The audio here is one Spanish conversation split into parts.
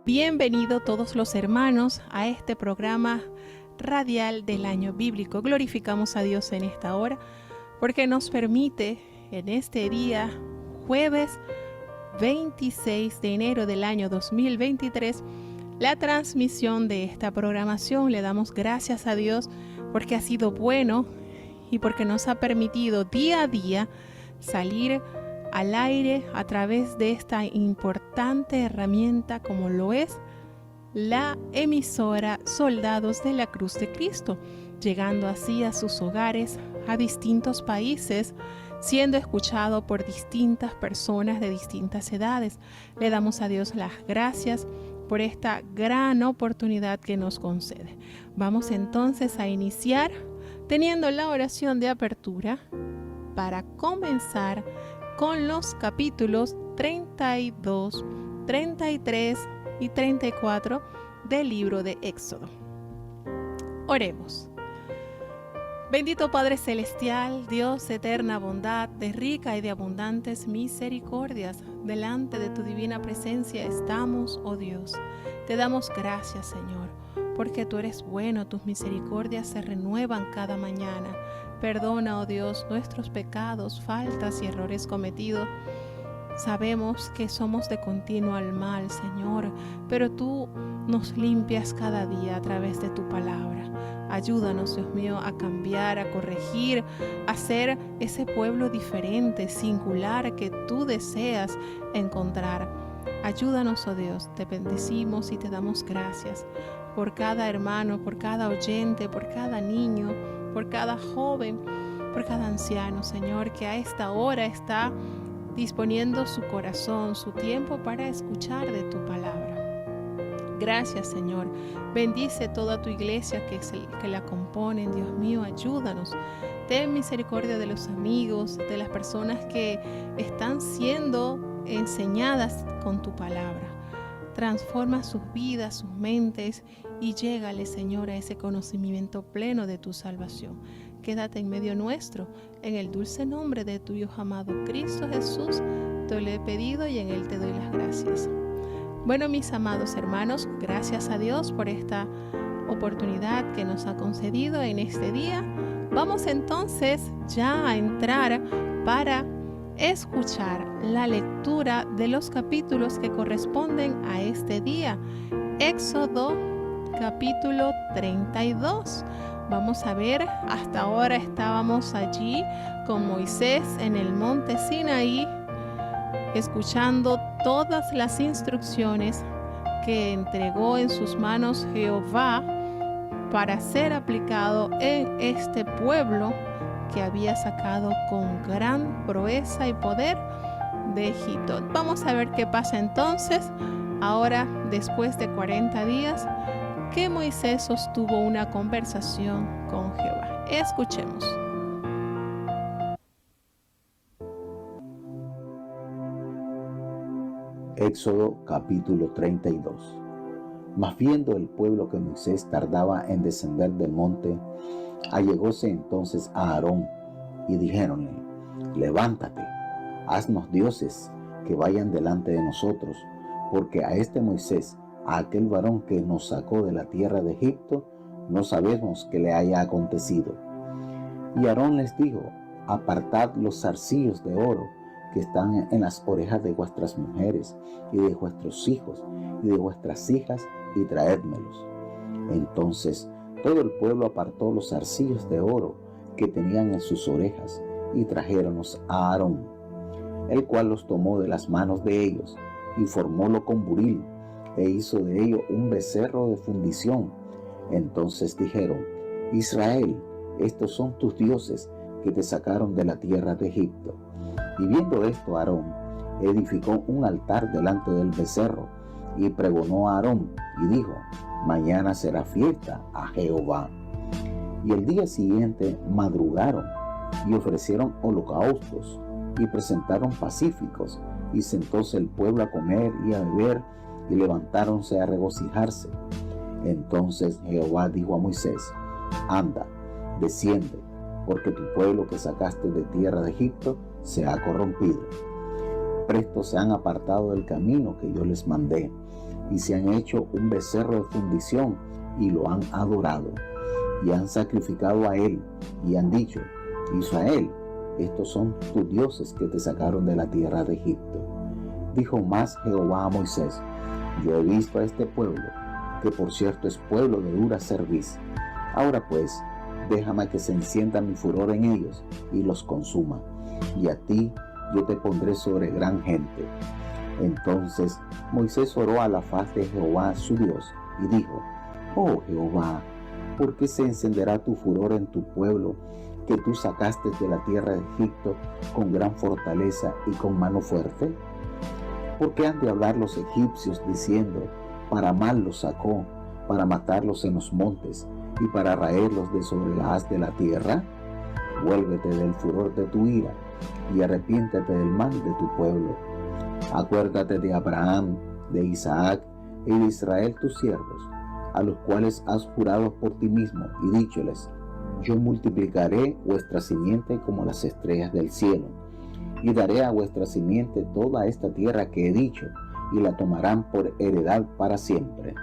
Bienvenido todos los hermanos a este programa radial del año bíblico. Glorificamos a Dios en esta hora porque nos permite en este día, jueves 26 de enero del año 2023, la transmisión de esta programación. Le damos gracias a Dios porque ha sido bueno y porque nos ha permitido día a día salir al aire a través de esta importante herramienta como lo es la emisora Soldados de la Cruz de Cristo, llegando así a sus hogares, a distintos países, siendo escuchado por distintas personas de distintas edades. Le damos a Dios las gracias por esta gran oportunidad que nos concede. Vamos entonces a iniciar teniendo la oración de apertura para comenzar con los capítulos 32, 33 y 34 del libro de Éxodo. Oremos. Bendito Padre Celestial, Dios de eterna bondad, de rica y de abundantes misericordias, delante de tu divina presencia estamos, oh Dios. Te damos gracias, Señor, porque tú eres bueno, tus misericordias se renuevan cada mañana. Perdona, oh Dios, nuestros pecados, faltas y errores cometidos. Sabemos que somos de continuo al mal, Señor, pero tú nos limpias cada día a través de tu palabra. Ayúdanos, Dios mío, a cambiar, a corregir, a ser ese pueblo diferente, singular que tú deseas encontrar. Ayúdanos, oh Dios, te bendecimos y te damos gracias por cada hermano, por cada oyente, por cada niño, por cada joven, por cada anciano, Señor, que a esta hora está disponiendo su corazón, su tiempo para escuchar de tu palabra. Gracias, Señor. Bendice toda tu iglesia que la componen, Dios mío, ayúdanos. Ten misericordia de los amigos, de las personas que están siendo enseñadas con tu palabra. Transforma sus vidas, sus mentes y llégale, Señor, a ese conocimiento pleno de tu salvación. Quédate en medio nuestro, en el dulce nombre de tu Hijo amado Cristo Jesús, te lo he pedido y en Él te doy las gracias. Bueno, mis amados hermanos, gracias a Dios por esta oportunidad que nos ha concedido en este día. Vamos entonces ya a entrar para escuchar la lectura de los capítulos que corresponden a este día. Éxodo capítulo 32. Vamos a ver, hasta ahora estábamos allí con Moisés en el monte Sinaí, escuchando todas las instrucciones que entregó en sus manos Jehová para ser aplicado en este pueblo que había sacado con gran proeza y poder de Egipto. Vamos a ver qué pasa entonces, ahora después de 40 días, que Moisés sostuvo una conversación con Jehová. Escuchemos. Éxodo capítulo 32. Mas viendo el pueblo que Moisés tardaba en descender del monte, allegóse entonces a Aarón y dijéronle: levántate, haznos dioses que vayan delante de nosotros, porque a este Moisés, a aquel varón que nos sacó de la tierra de Egipto, no sabemos qué le haya acontecido. Y Aarón les dijo: apartad los zarcillos de oro que están en las orejas de vuestras mujeres y de vuestros hijos y de vuestras hijas, y traédmelos. Entonces todo el pueblo apartó los zarcillos de oro que tenían en sus orejas y trajéronlos a Aarón, el cual los tomó de las manos de ellos y formólo con buril e hizo de ello un becerro de fundición. Entonces dijeron: Israel, estos son tus dioses que te sacaron de la tierra de Egipto. Y viendo esto, Aarón edificó un altar delante del becerro y pregonó a Aarón y dijo: mañana será fiesta a Jehová. Y el día siguiente madrugaron y ofrecieron holocaustos y presentaron pacíficos, y sentóse el pueblo a comer y a beber, y levantáronse a regocijarse. Entonces Jehová dijo a Moisés: anda, desciende, porque tu pueblo que sacaste de tierra de Egipto se ha corrompido. Presto se han apartado del camino que yo les mandé, y se han hecho un becerro de fundición y lo han adorado, y han sacrificado a él, y han dicho: Israel, estos son tus dioses que te sacaron de la tierra de Egipto. Dijo más Jehová a Moisés: yo he visto a este pueblo, que por cierto es pueblo de dura cerviz. Ahora pues, déjame que se encienda mi furor en ellos y los consuma, y a ti yo te pondré sobre gran gente. Entonces Moisés oró a la faz de Jehová su Dios y dijo: oh Jehová, ¿por qué se encenderá tu furor en tu pueblo, que tú sacaste de la tierra de Egipto con gran fortaleza y con mano fuerte? ¿Por qué han de hablar los egipcios diciendo: para mal los sacó, para matarlos en los montes y para raerlos de sobre la haz de la tierra? Vuélvete del furor de tu ira y arrepiéntete del mal de tu pueblo. Acuérdate de Abraham, de Isaac y de Israel tus siervos, a los cuales has jurado por ti mismo y dícholes: yo multiplicaré vuestra simiente como las estrellas del cielo, y daré a vuestra simiente toda esta tierra que he dicho, y la tomarán por heredad para siempre.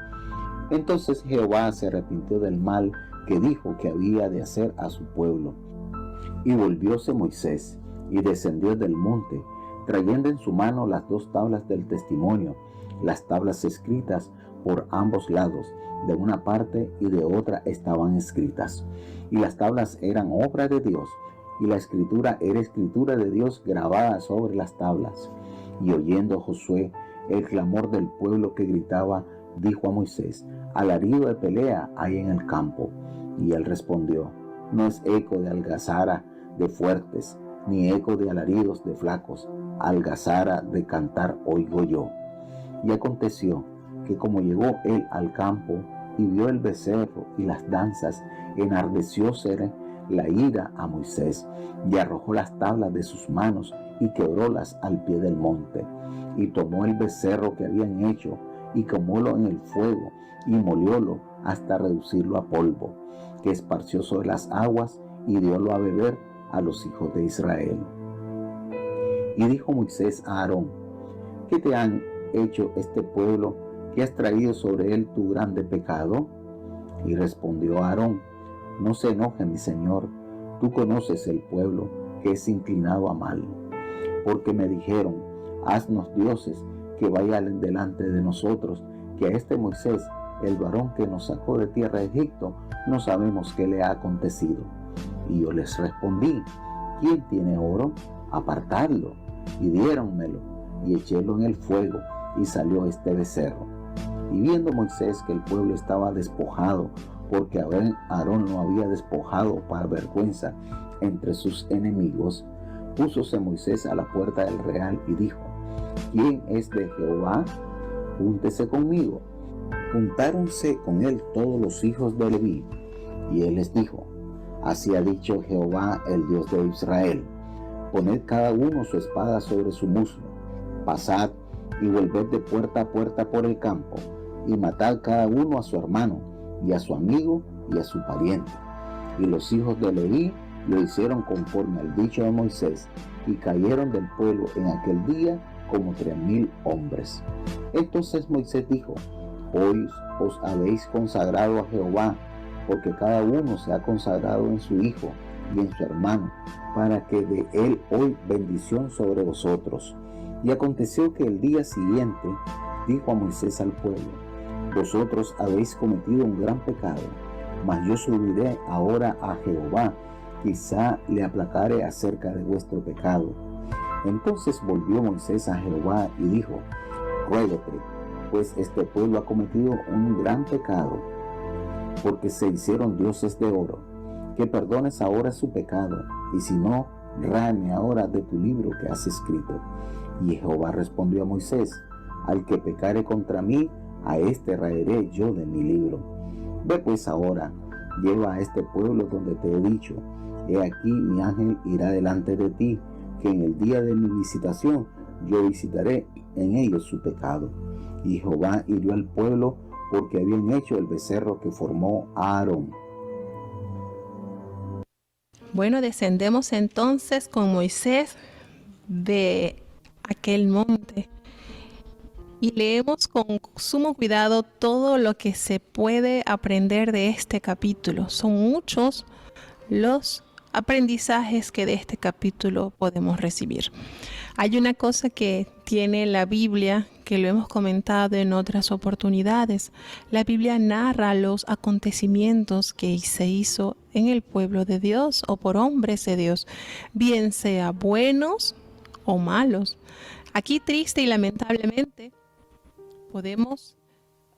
Entonces Jehová se arrepintió del mal que dijo que había de hacer a su pueblo. Y volvióse Moisés, y descendió del monte, trayendo en su mano las 2 tablas del testimonio, las tablas escritas por ambos lados, de una parte y de otra estaban escritas. Y las tablas eran obra de Dios, y la escritura era escritura de Dios grabada sobre las tablas. Y oyendo Josué el clamor del pueblo que gritaba, dijo a Moisés: alarido de pelea hay en el campo. Y él respondió: no es eco de algazara de fuertes, ni eco de alaridos de flacos, algazara de cantar oigo yo. Y aconteció que como llegó él al campo y vio el becerro y las danzas, enardeciósele la ira a Moisés, y arrojó las tablas de sus manos y quebrólas al pie del monte. Y tomó el becerro que habían hecho y quemólo en el fuego y moliólo hasta reducirlo a polvo, que esparció sobre las aguas, y diólo a beber a los hijos de Israel. Y dijo Moisés a Aarón: ¿qué te han hecho este pueblo, que has traído sobre él tu grande pecado? Y respondió Aarón: no se enoje mi señor, tú conoces el pueblo, que es inclinado a mal. Porque me dijeron: haznos dioses que vayan delante de nosotros, que a este Moisés, el varón que nos sacó de tierra de Egipto, no sabemos qué le ha acontecido. Y yo les respondí: ¿quién tiene oro? Apartadlo. Y diéronmelo, y echélo en el fuego, y salió este becerro. Y viendo Moisés que el pueblo estaba despojado, porque Aarón lo había despojado para vergüenza entre sus enemigos, púsose Moisés a la puerta del real y dijo: ¿quién es de Jehová? Júntese conmigo. Juntáronse con él todos los hijos de Leví, y él les dijo: así ha dicho Jehová, el Dios de Israel: poned cada uno su espada sobre su muslo, pasad y volved de puerta a puerta por el campo, y matad cada uno a su hermano, y a su amigo, y a su pariente. Y los hijos de Leví lo hicieron conforme al dicho de Moisés, y cayeron del pueblo en aquel día como 3,000 hombres. Entonces Moisés dijo: hoy os habéis consagrado a Jehová, porque cada uno se ha consagrado en su hijo y en su hermano, para que de él hoy bendición sobre vosotros. Y aconteció que el día siguiente dijo a Moisés al pueblo: vosotros habéis cometido un gran pecado, mas yo subiré ahora a Jehová, quizá le aplacare acerca de vuestro pecado. Entonces volvió Moisés a Jehová y dijo: ruégate, pues este pueblo ha cometido un gran pecado, porque se hicieron dioses de oro, que perdones ahora su pecado, y si no, ráeme ahora de tu libro que has escrito. Y Jehová respondió a Moisés: al que pecare contra mí, a este raeré yo de mi libro. Ve pues ahora, lleva a este pueblo donde te he dicho: he aquí mi ángel irá delante de ti, que en el día de mi visitación yo visitaré en ellos su pecado. Y Jehová hirió al pueblo porque habían hecho el becerro que formó Aarón. Bueno, descendemos entonces con Moisés de aquel monte. y leemos con sumo cuidado todo lo que se puede aprender de este capítulo. Son muchos los aprendizajes que de este capítulo podemos recibir. Hay una cosa que tiene la Biblia, que lo hemos comentado en otras oportunidades. La Biblia narra los acontecimientos que se hizo en el pueblo de Dios o por hombres de Dios, bien sea buenos o malos. Aquí, triste y lamentablemente, podemos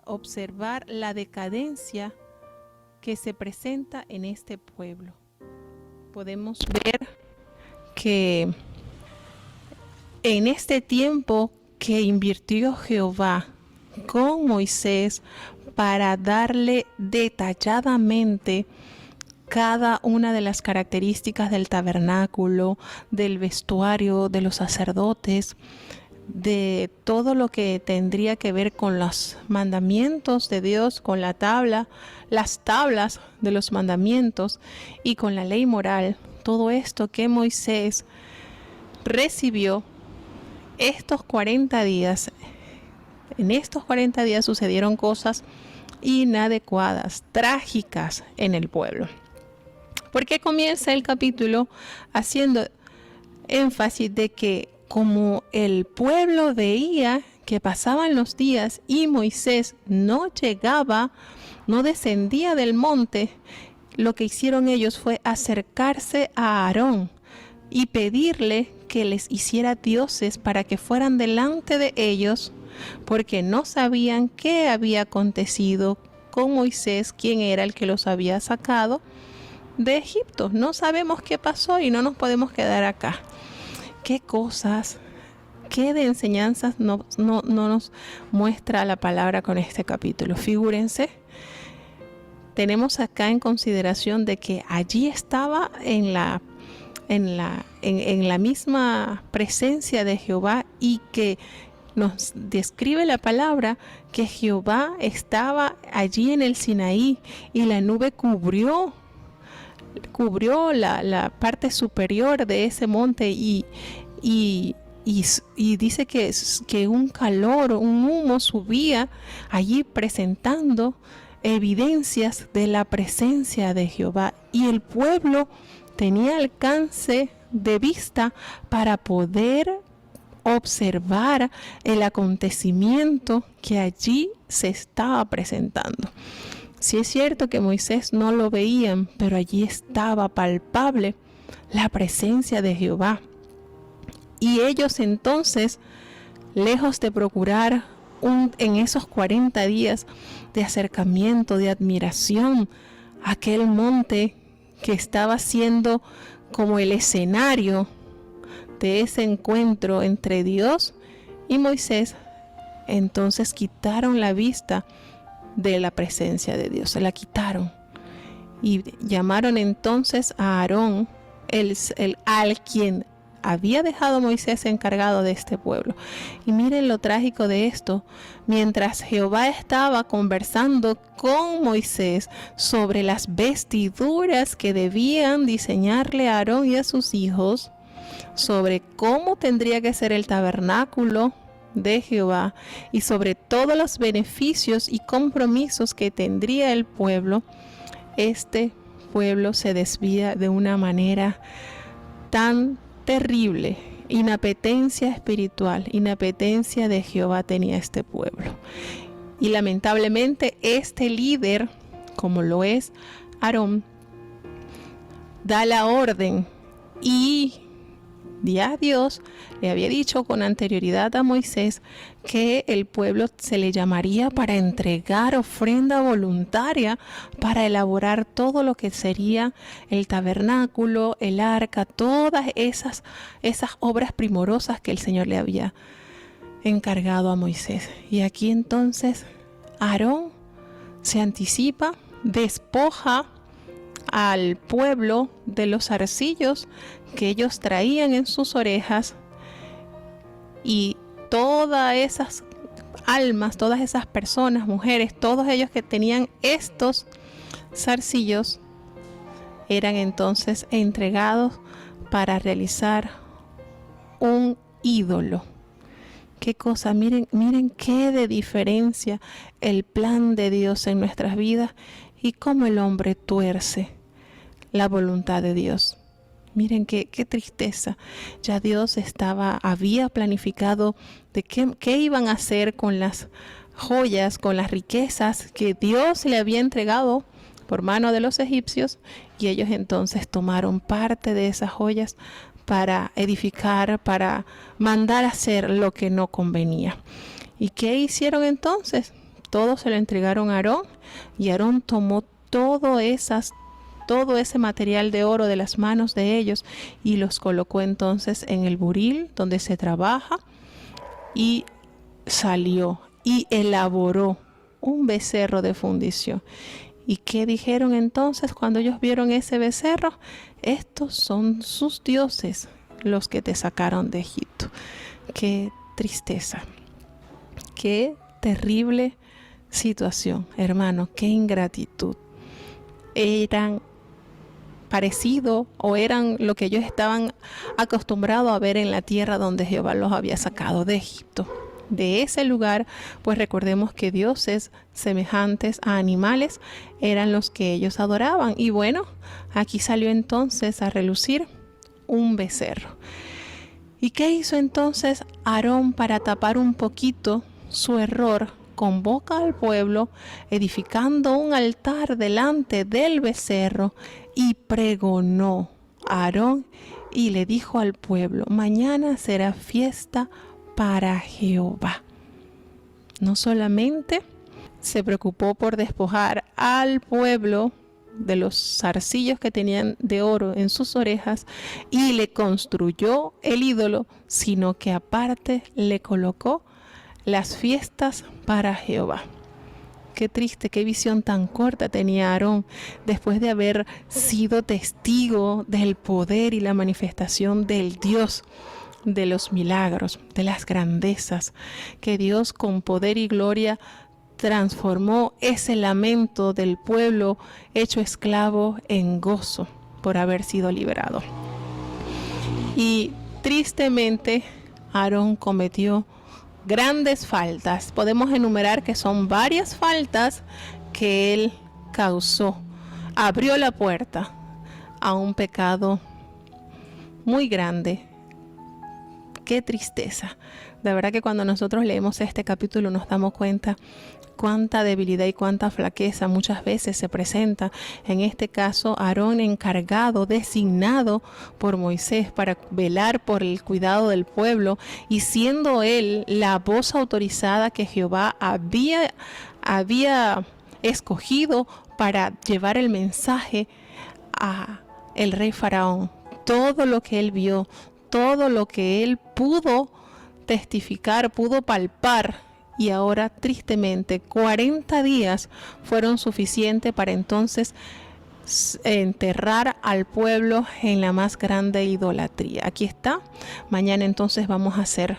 observar la decadencia que se presenta en este pueblo. Podemos ver que en este tiempo que invirtió Jehová con Moisés para darle detalladamente cada una de las características del tabernáculo, del vestuario de los sacerdotes, de todo lo que tendría que ver con los mandamientos de Dios, con las tablas de los mandamientos y con la ley moral, todo esto que Moisés recibió estos 40 días. En estos 40 días sucedieron cosas inadecuadas, trágicas en el pueblo. Porque comienza el capítulo haciendo énfasis de que como el pueblo veía que pasaban los días y Moisés no llegaba, no descendía del monte, lo que hicieron ellos fue acercarse a Aarón y pedirle que les hiciera dioses para que fueran delante de ellos, porque no sabían qué había acontecido con Moisés, quién era el que los había sacado de Egipto. No sabemos qué pasó y no nos podemos quedar acá. ¿Qué cosas, qué de enseñanzas no nos muestra la palabra con este capítulo? Figúrense, tenemos acá en consideración de que allí estaba en la misma presencia de Jehová, y que nos describe la palabra que Jehová estaba allí en el Sinaí y la nube cubrió la parte superior de ese monte y dice que un calor, un humo subía allí presentando evidencias de la presencia de Jehová, y el pueblo tenía alcance de vista para poder observar el acontecimiento que allí se estaba presentando. Sí es cierto que Moisés no lo veían, pero allí estaba palpable la presencia de Jehová. Y ellos entonces, lejos de procurar en esos 40 días de acercamiento, de admiración, aquel monte que estaba siendo como el escenario de ese encuentro entre Dios y Moisés, entonces quitaron la vista de la presencia de Dios, se la quitaron y llamaron entonces a Aarón, al quien había dejado Moisés encargado de este pueblo. Y miren lo trágico de esto: mientras Jehová estaba conversando con Moisés sobre las vestiduras que debían diseñarle a Aarón y a sus hijos, sobre cómo tendría que ser el tabernáculo de Jehová y sobre todos los beneficios y compromisos que tendría el pueblo, este pueblo se desvía de una manera tan terrible. Inapetencia espiritual, inapetencia de Jehová tenía este pueblo. Y lamentablemente este líder, como lo es Aarón, da la orden, y ya Dios le había dicho con anterioridad a Moisés que el pueblo se le llamaría para entregar ofrenda voluntaria para elaborar todo lo que sería el tabernáculo, el arca, todas esas obras primorosas que el Señor le había encargado a Moisés. Y aquí entonces Aarón se anticipa, despoja al pueblo de los zarcillos que ellos traían en sus orejas, y todas esas almas, todas esas personas, mujeres, todos ellos que tenían estos zarcillos eran entonces entregados para realizar un ídolo. Qué cosa, miren qué de diferencia el plan de Dios en nuestras vidas y cómo el hombre tuerce la voluntad de Dios. Miren qué tristeza. Ya Dios había planificado de qué iban a hacer con las joyas, con las riquezas que Dios le había entregado por mano de los egipcios, y ellos entonces tomaron parte de esas joyas para edificar, para mandar a hacer lo que no convenía. ¿Y qué hicieron entonces? Todo se lo entregaron a Aarón, y Aarón tomó todo ese material de oro de las manos de ellos y los colocó entonces en el buril donde se trabaja, y salió y elaboró un becerro de fundición. ¿Y qué dijeron entonces cuando ellos vieron ese becerro? Estos son sus dioses, los que te sacaron de Egipto. Qué tristeza, qué terrible situación, hermano, qué ingratitud. Eran eran lo que ellos estaban acostumbrados a ver en la tierra donde Jehová los había sacado de Egipto. De ese lugar, pues recordemos que dioses semejantes a animales eran los que ellos adoraban. Y bueno, aquí salió entonces a relucir un becerro. ¿Y qué hizo entonces Aarón para tapar un poquito su error? Convoca al pueblo, edificando un altar delante del becerro, y pregonó a Aarón y le dijo al pueblo: mañana será fiesta para Jehová. No solamente se preocupó por despojar al pueblo de los zarcillos que tenían de oro en sus orejas y le construyó el ídolo, sino que aparte le colocó las fiestas para Jehová. Qué triste, qué visión tan corta tenía Aarón después de haber sido testigo del poder y la manifestación del Dios de los milagros, de las grandezas, que Dios con poder y gloria transformó ese lamento del pueblo hecho esclavo en gozo por haber sido liberado. Y tristemente Aarón cometió grandes faltas. Podemos enumerar que son varias faltas que él causó. Abrió la puerta a un pecado muy grande. Qué tristeza. De verdad que cuando nosotros leemos este capítulo nos damos cuenta cuánta debilidad y cuánta flaqueza muchas veces se presenta. En este caso, Aarón, encargado, designado por Moisés para velar por el cuidado del pueblo, y siendo él la voz autorizada que Jehová había escogido para llevar el mensaje a el rey Faraón. Todo lo que él vio, todo lo que él pudo testificar, pudo palpar, y ahora tristemente 40 días fueron suficientes para entonces enterrar al pueblo en la más grande idolatría. Aquí está. Mañana entonces vamos a hacer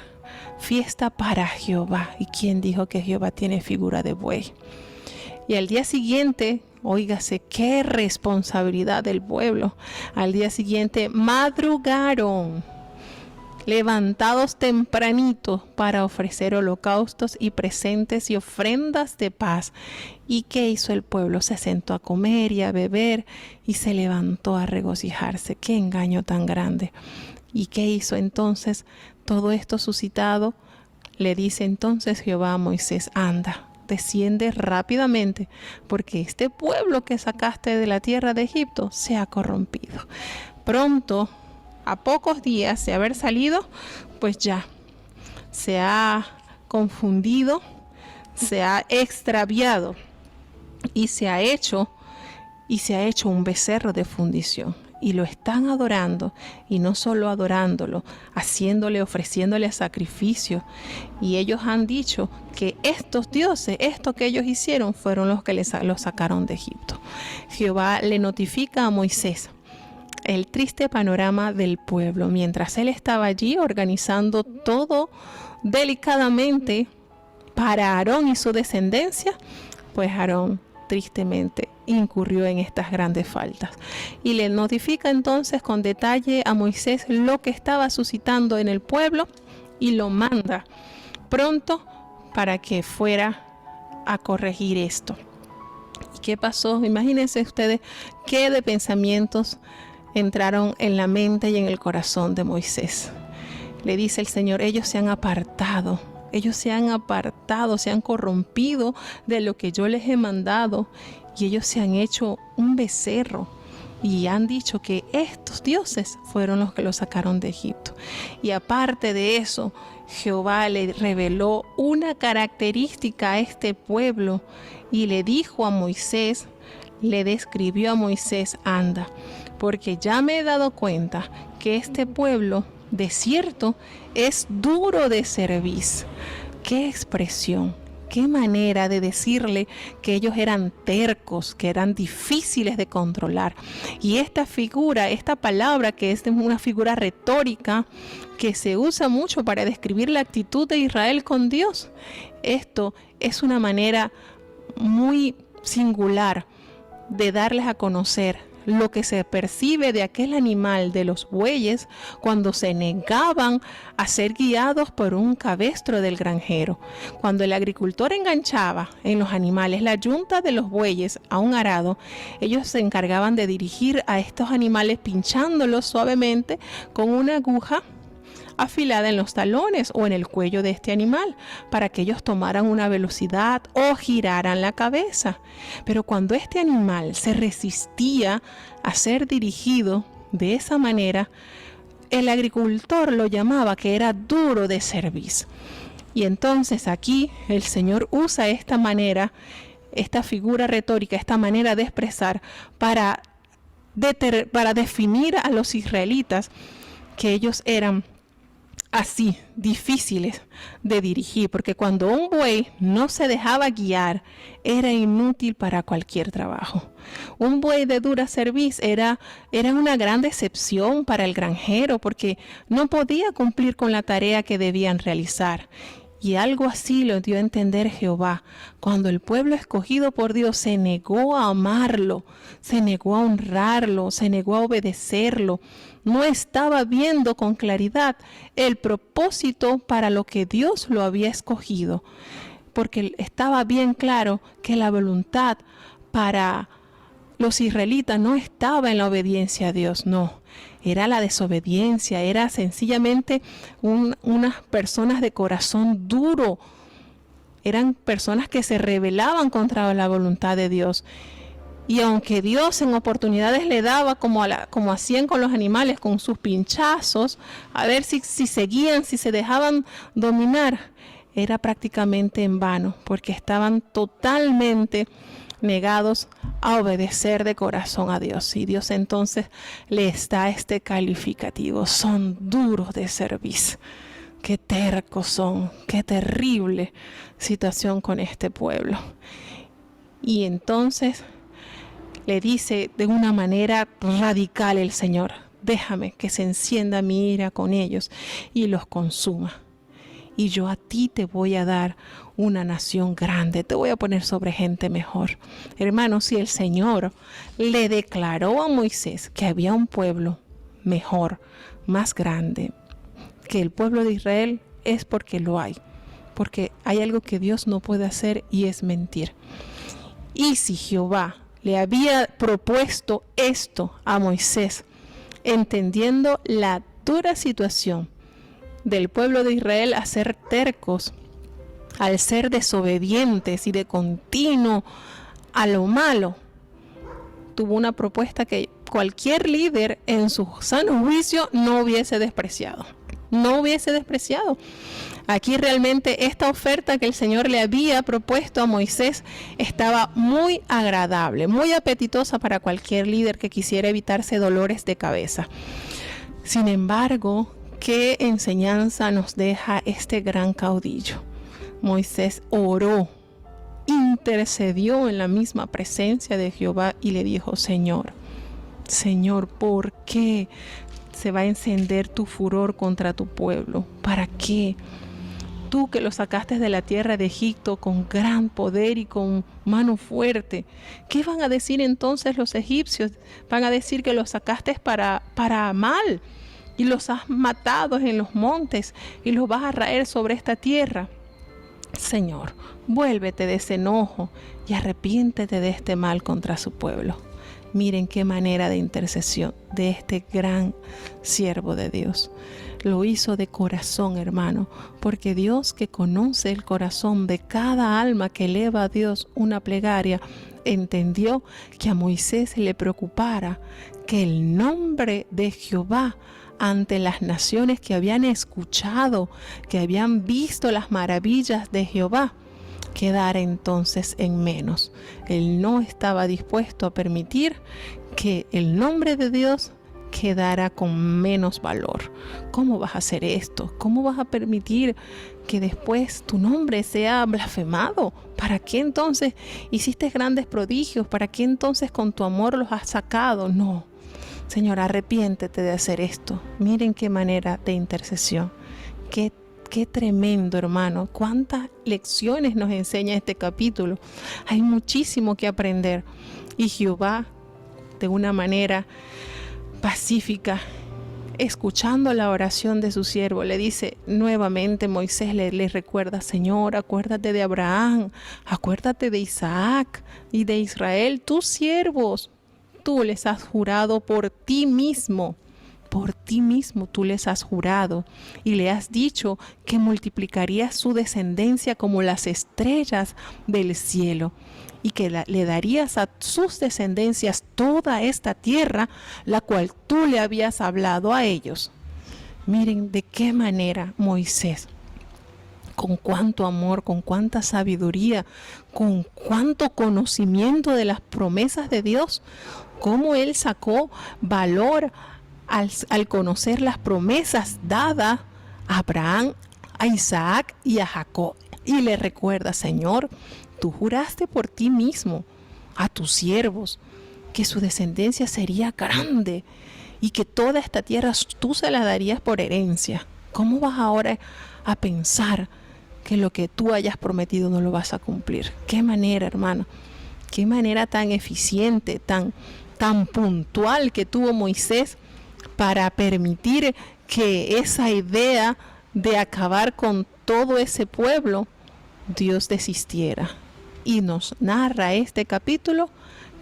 fiesta para Jehová. ¿Y quién dijo que Jehová tiene figura de buey? Y al día siguiente, óigase qué responsabilidad del pueblo. Al día siguiente madrugaron, levantados tempranito, para ofrecer holocaustos y presentes y ofrendas de paz. ¿Y qué hizo el pueblo? Se sentó a comer y a beber y se levantó a regocijarse. ¡Qué engaño tan grande! ¿Y qué hizo entonces? Todo esto suscitado, le dice entonces Jehová a Moisés: anda, desciende rápidamente, porque este pueblo que sacaste de la tierra de Egipto se ha corrompido. Pronto, a pocos días de haber salido, pues ya se ha confundido, se ha extraviado y se ha hecho un becerro de fundición. Y lo están adorando, y no solo adorándolo, ofreciéndole sacrificio. Y ellos han dicho que estos dioses, esto que ellos hicieron, fueron los que los sacaron de Egipto. Jehová le notifica a Moisés el triste panorama del pueblo. Mientras él estaba allí organizando todo delicadamente para Aarón y su descendencia, pues Aarón tristemente incurrió en estas grandes faltas. Y le notifica entonces con detalle a Moisés lo que estaba suscitando en el pueblo, y lo manda pronto para que fuera a corregir esto. ¿Y qué pasó? Imagínense ustedes qué de pensamientos entraron en la mente y en el corazón de Moisés. Le dice el Señor, ellos se han apartado, se han corrompido de lo que yo les he mandado, y ellos se han hecho un becerro y han dicho que estos dioses fueron los que los sacaron de Egipto. Y aparte de eso, Jehová le reveló una característica a este pueblo y le dijo a Moisés, le describió a Moisés, anda, porque ya me he dado cuenta que este pueblo de cierto es duro de cerviz. ¡Qué expresión! ¡Qué manera de decirle que ellos eran tercos, que eran difíciles de controlar! Y esta figura, esta palabra que es una figura retórica que se usa mucho para describir la actitud de Israel con Dios. Esto es una manera muy singular de darles a conocer lo que se percibe de aquel animal de los bueyes cuando se negaban a ser guiados por un cabestro del granjero. Cuando el agricultor enganchaba en los animales la yunta de los bueyes a un arado, ellos se encargaban de dirigir a estos animales pinchándolos suavemente con una aguja afilada en los talones o en el cuello de este animal para que ellos tomaran una velocidad o giraran la cabeza. Pero cuando este animal se resistía a ser dirigido de esa manera, el agricultor lo llamaba que era duro de cerviz. Y entonces aquí el Señor usa esta manera, esta figura retórica, esta manera de expresar para definir a los israelitas que ellos eran así, difíciles de dirigir, porque cuando un buey no se dejaba guiar, era inútil para cualquier trabajo. Un buey de dura cerviz era una gran decepción para el granjero, porque no podía cumplir con la tarea que debían realizar. Y algo así lo dio a entender Jehová, cuando el pueblo escogido por Dios se negó a amarlo, se negó a honrarlo, se negó a obedecerlo. No estaba viendo con claridad el propósito para lo que Dios lo había escogido, porque estaba bien claro que la voluntad para los israelitas no estaba en la obediencia a Dios, no. Era la desobediencia, era sencillamente unas personas de corazón duro. Eran personas que se rebelaban contra la voluntad de Dios. Y aunque Dios en oportunidades le daba como hacían con los animales, con sus pinchazos, a ver si seguían, si se dejaban dominar, era prácticamente en vano, porque estaban totalmente negados a obedecer de corazón a Dios. Y Dios entonces les da este calificativo: son duros de cerviz. Qué tercos son, qué terrible situación con este pueblo. Y entonces le dice de una manera radical el Señor: déjame que se encienda mi ira con ellos y los consuma. Y yo a ti te voy a dar una nación grande, te voy a poner sobre gente mejor. Hermanos, si el Señor le declaró a Moisés que había un pueblo mejor, más grande que el pueblo de Israel, es porque lo hay. Porque hay algo que Dios no puede hacer, y es mentir. Y si Jehová le había propuesto esto a Moisés, entendiendo la dura situación del pueblo de Israel a ser tercos, al ser desobedientes y de continuo a lo malo, tuvo una propuesta que cualquier líder en su sano juicio no hubiese despreciado. No hubiese despreciado. Aquí realmente esta oferta que el Señor le había propuesto a Moisés estaba muy agradable, muy apetitosa para cualquier líder que quisiera evitarse dolores de cabeza. Sin embargo, ¿qué enseñanza nos deja este gran caudillo? Moisés oró, intercedió en la misma presencia de Jehová y le dijo: Señor, ¿por qué se va a encender tu furor contra tu pueblo? ¿Para qué? Tú que lo sacaste de la tierra de Egipto con gran poder y con mano fuerte. ¿Qué van a decir entonces los egipcios? Van a decir que los sacaste para mal y los has matado en los montes y los vas a traer sobre esta tierra. Señor, vuélvete de ese enojo y arrepiéntete de este mal contra su pueblo. Miren qué manera de intercesión de este gran siervo de Dios. Lo hizo de corazón, hermano, porque Dios, que conoce el corazón de cada alma que eleva a Dios una plegaria, entendió que a Moisés le preocupara que el nombre de Jehová ante las naciones que habían escuchado, que habían visto las maravillas de Jehová, quedara entonces en menos. Él no estaba dispuesto a permitir que el nombre de Dios quedara con menos valor. ¿Cómo vas a hacer esto? ¿Cómo vas a permitir que después tu nombre sea blasfemado? ¿Para qué entonces hiciste grandes prodigios? ¿Para qué entonces con tu amor los has sacado? No. Señor, arrepiéntete de hacer esto. Miren qué manera de intercesión. Qué tremendo, hermano. Cuántas lecciones nos enseña este capítulo. Hay muchísimo que aprender. Y Jehová, de una manera pacífica, escuchando la oración de su siervo, le dice nuevamente, Moisés le recuerda: Señor, acuérdate de Abraham, acuérdate de Isaac y de Israel, tus siervos. Tú les has jurado por ti mismo tú les has jurado y le has dicho que multiplicarías su descendencia como las estrellas del cielo y que le darías a sus descendencias toda esta tierra, la cual tú le habías hablado a ellos. Miren de qué manera Moisés, con cuánto amor, con cuánta sabiduría, con cuánto conocimiento de las promesas de Dios, cómo él sacó valor al conocer las promesas dadas a Abraham, a Isaac y a Jacob. Y le recuerda: Señor, tú juraste por ti mismo a tus siervos que su descendencia sería grande y que toda esta tierra tú se la darías por herencia. ¿Cómo vas ahora a pensar que lo que tú hayas prometido no lo vas a cumplir? Qué manera, hermano, qué manera tan eficiente, tan puntual que tuvo Moisés para permitir que esa idea de acabar con todo ese pueblo, Dios desistiera. Y nos narra este capítulo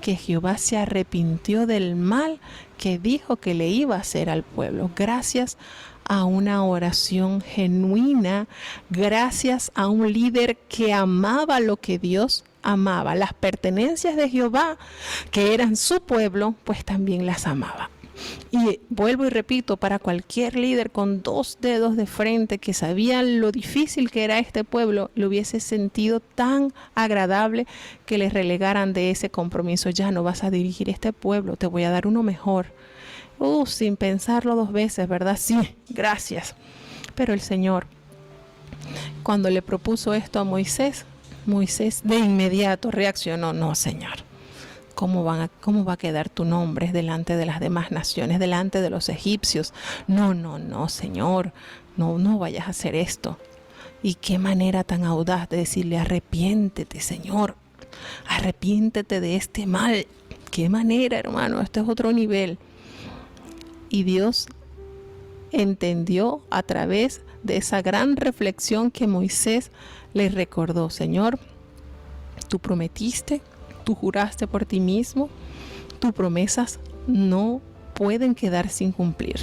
que Jehová se arrepintió del mal que dijo que le iba a hacer al pueblo, gracias a una oración genuina, gracias a un líder que amaba lo que Dios amaba. Las pertenencias de Jehová, que eran su pueblo, pues también las amaba. Y vuelvo y repito, para cualquier líder con 2 dedos de frente que sabía lo difícil que era este pueblo, le hubiese sentido tan agradable que les relegaran de ese compromiso. Ya no vas a dirigir este pueblo, te voy a dar uno mejor. Sin pensarlo 2 veces, ¿verdad? Sí, gracias. Pero el Señor, cuando le propuso esto a Moisés de inmediato reaccionó: no, Señor. ¿Cómo va a quedar tu nombre delante de las demás naciones, delante de los egipcios? No, Señor, no vayas a hacer esto. Y qué manera tan audaz de decirle: arrepiéntete, Señor, arrepiéntete de este mal. Qué manera, hermano, este es otro nivel. Y Dios entendió a través de esa gran reflexión que Moisés le recordó: Señor, tú prometiste, tú juraste por ti mismo, tus promesas no pueden quedar sin cumplir.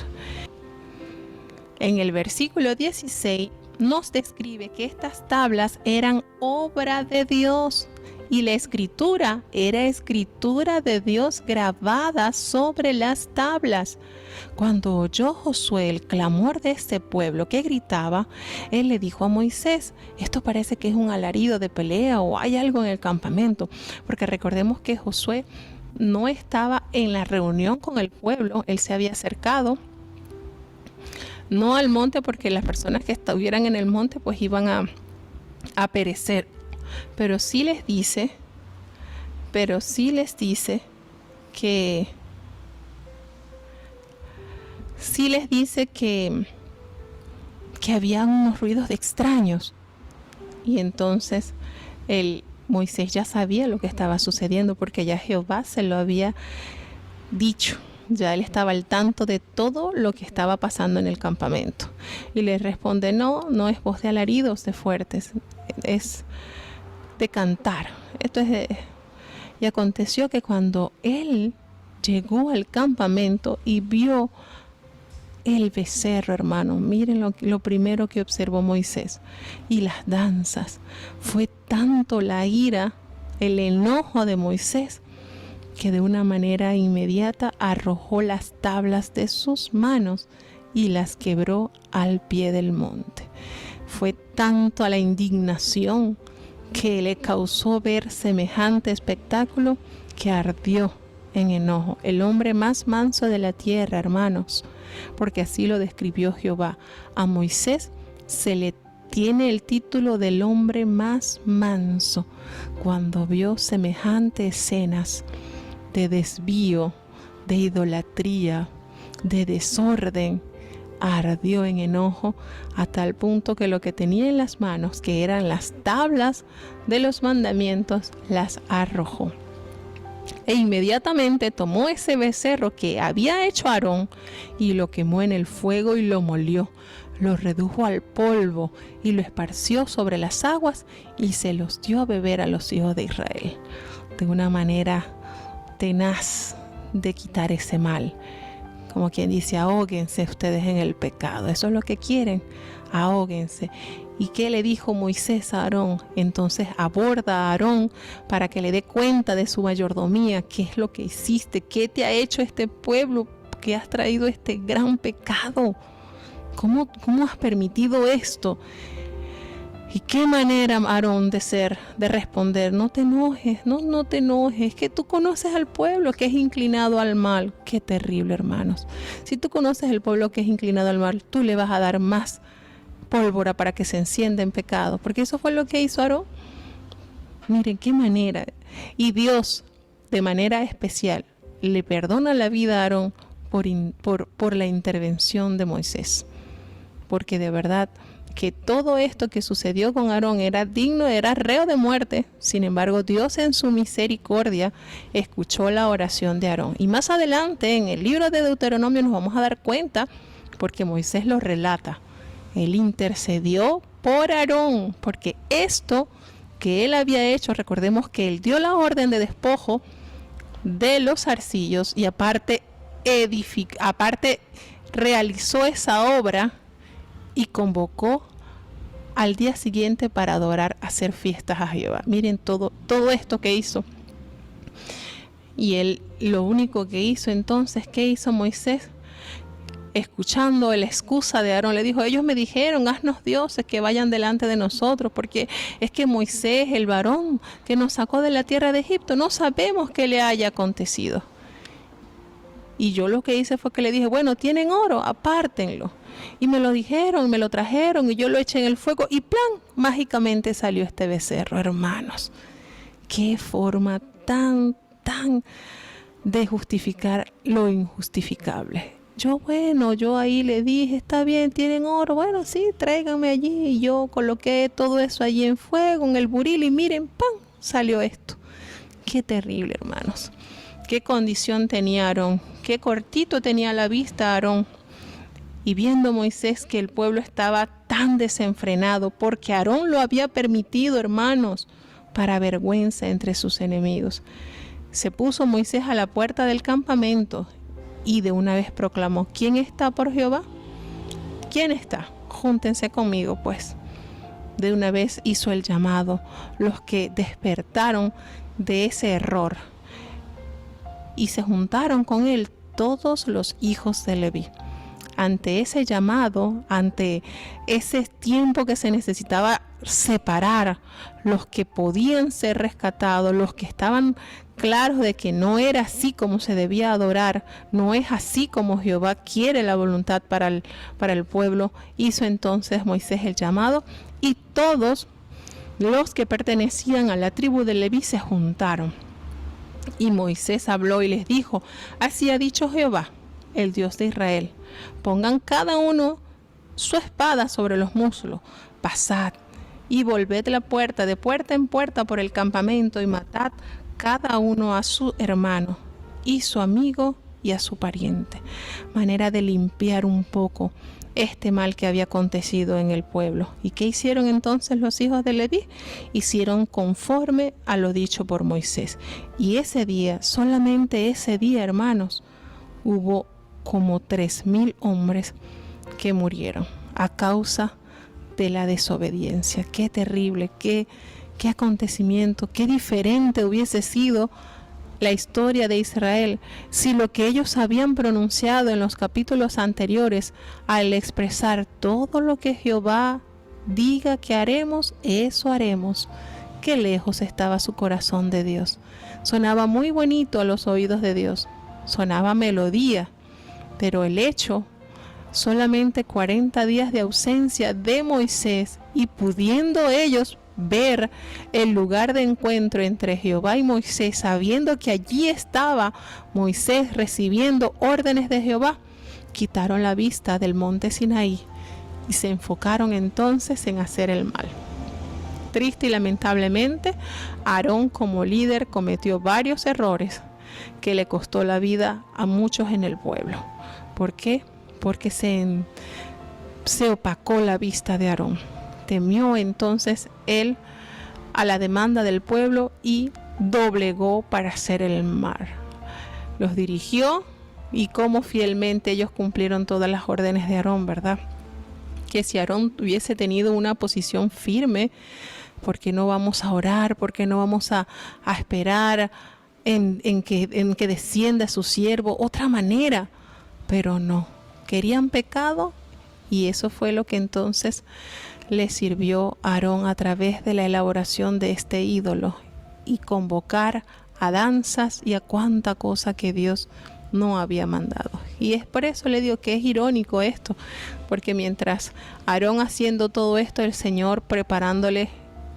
En el versículo 16 nos describe que estas tablas eran obra de Dios y la escritura era escritura de Dios grabada sobre las tablas. Cuando oyó Josué el clamor de este pueblo que gritaba, él le dijo a Moisés: esto parece que es un alarido de pelea o hay algo en el campamento, porque recordemos que Josué no estaba en la reunión con el pueblo, él se había acercado no al monte, porque las personas que estuvieran en el monte pues iban a perecer, pero sí les dice que había unos ruidos extraños. Y entonces Moisés ya sabía lo que estaba sucediendo, porque ya Jehová se lo había dicho. Ya él estaba al tanto de todo lo que estaba pasando en el campamento. Y le responde, no es voz de alaridos, de fuertes, es de cantar. Y aconteció que cuando él llegó al campamento y vio el becerro, hermano, miren lo primero que observó Moisés. Y las danzas. Fue tanto la ira, el enojo de Moisés, que de una manera inmediata arrojó las tablas de sus manos y las quebró al pie del monte. Fue tanto la indignación que le causó ver semejante espectáculo que ardió en enojo. El hombre más manso de la tierra, hermanos, porque así lo describió Jehová. A Moisés se le tiene el título del hombre más manso cuando vio semejantes escenas de desvío, de idolatría, de desorden. Ardió en enojo a tal punto que lo que tenía en las manos, que eran las tablas de los mandamientos, las arrojó. E inmediatamente tomó ese becerro que había hecho Aarón y lo quemó en el fuego y lo molió, lo redujo al polvo y lo esparció sobre las aguas y se los dio a beber a los hijos de Israel. De una manera tenaz de quitar ese mal. Como quien dice, ahóguense ustedes en el pecado. Eso es lo que quieren, ahóguense. ¿Y qué le dijo Moisés a Aarón? Entonces aborda a Aarón para que le dé cuenta de su mayordomía. ¿Qué es lo que hiciste? ¿Qué te ha hecho este pueblo que has traído este gran pecado? ¿Cómo has permitido esto? ¿Y qué manera, Aarón, de responder? No te enojes, no te enojes, que tú conoces al pueblo que es inclinado al mal. Qué terrible, hermanos. Si tú conoces el pueblo que es inclinado al mal, tú le vas a dar más pólvora para que se encienda en pecado, porque eso fue lo que hizo Aarón. Miren qué manera. Y Dios, de manera especial, le perdona la vida a Aarón por la intervención de Moisés, porque de verdad que todo esto que sucedió con Aarón era digno, era reo de muerte. Sin embargo, Dios en su misericordia escuchó la oración de Aarón. Y más adelante en el libro de Deuteronomio nos vamos a dar cuenta, porque Moisés lo relata. Él intercedió por Aarón, porque esto que él había hecho, recordemos que él dio la orden de despojo de los zarcillos y aparte realizó esa obra y convocó al día siguiente para adorar, hacer fiestas a Jehová. Miren todo esto que hizo. Y él, lo único que hizo entonces, ¿qué hizo Moisés? Escuchando la excusa de Aarón, le dijo, ellos me dijeron, haznos dioses que vayan delante de nosotros, porque es que Moisés, el varón que nos sacó de la tierra de Egipto, no sabemos qué le haya acontecido. Y yo lo que hice fue que le dije, bueno, tienen oro, apártenlo. Y me lo dijeron, me lo trajeron y yo lo eché en el fuego y ¡plan! Mágicamente salió este becerro, hermanos. Qué forma tan de justificar lo injustificable. Yo ahí le dije, está bien, tienen oro, bueno, sí, tráiganme allí. Y yo coloqué todo eso allí en fuego, en el buril y miren, ¡pam! Salió esto. Qué terrible, hermanos. Qué condición tenía Aarón, qué cortito tenía la vista Aarón. Y viendo Moisés que el pueblo estaba tan desenfrenado, porque Aarón lo había permitido, hermanos, para vergüenza entre sus enemigos, se puso Moisés a la puerta del campamento y de una vez proclamó, ¿quién está por Jehová? ¿Quién está? Júntense conmigo, pues. De una vez hizo el llamado, los que despertaron de ese error, y se juntaron con él todos los hijos de Leví. Ante ese llamado, ante ese tiempo que se necesitaba separar los que podían ser rescatados, los que estaban claros de que no era así como se debía adorar, no es así como Jehová quiere la voluntad para el pueblo, hizo entonces Moisés el llamado y todos los que pertenecían a la tribu de Leví se juntaron. Y Moisés habló y les dijo, así ha dicho Jehová, el Dios de Israel, pongan cada uno su espada sobre los muslos, pasad y volved la puerta de puerta en puerta por el campamento y matad cada uno a su hermano y su amigo y a su pariente. Manera de limpiar un poco este mal que había acontecido en el pueblo. ¿Y qué hicieron entonces los hijos de Leví? Hicieron conforme a lo dicho por Moisés. Y ese día, solamente ese día, hermanos, hubo como 3,000 hombres que murieron a causa de la desobediencia. Qué terrible, qué acontecimiento, qué diferente hubiese sido la historia de Israel si lo que ellos habían pronunciado en los capítulos anteriores, al expresar todo lo que Jehová diga que haremos, eso haremos. Qué lejos estaba su corazón de Dios. Sonaba muy bonito a los oídos de Dios, sonaba melodía, pero el hecho, solamente 40 días de ausencia de Moisés, y pudiendo ellos ver el lugar de encuentro entre Jehová y Moisés, sabiendo que allí estaba Moisés recibiendo órdenes de Jehová, quitaron la vista del monte Sinaí y se enfocaron entonces en hacer el mal. Triste y lamentablemente, Aarón como líder cometió varios errores que le costó la vida a muchos en el pueblo. ¿Por qué? Porque se opacó la vista de Aarón. Temió entonces él a la demanda del pueblo y doblegó para hacer el mal. Los dirigió y cómo fielmente ellos cumplieron todas las órdenes de Aarón, ¿verdad? Que si Aarón hubiese tenido una posición firme, ¿por qué no vamos a orar? ¿Por qué no vamos a esperar en que descienda su siervo? Otra manera, pero no. Querían pecado y eso fue lo que entonces le sirvió a Aarón a través de la elaboración de este ídolo y convocar a danzas y a cuánta cosa que Dios no había mandado. Y es por eso le digo que es irónico esto, porque mientras Aarón haciendo todo esto, el Señor preparándole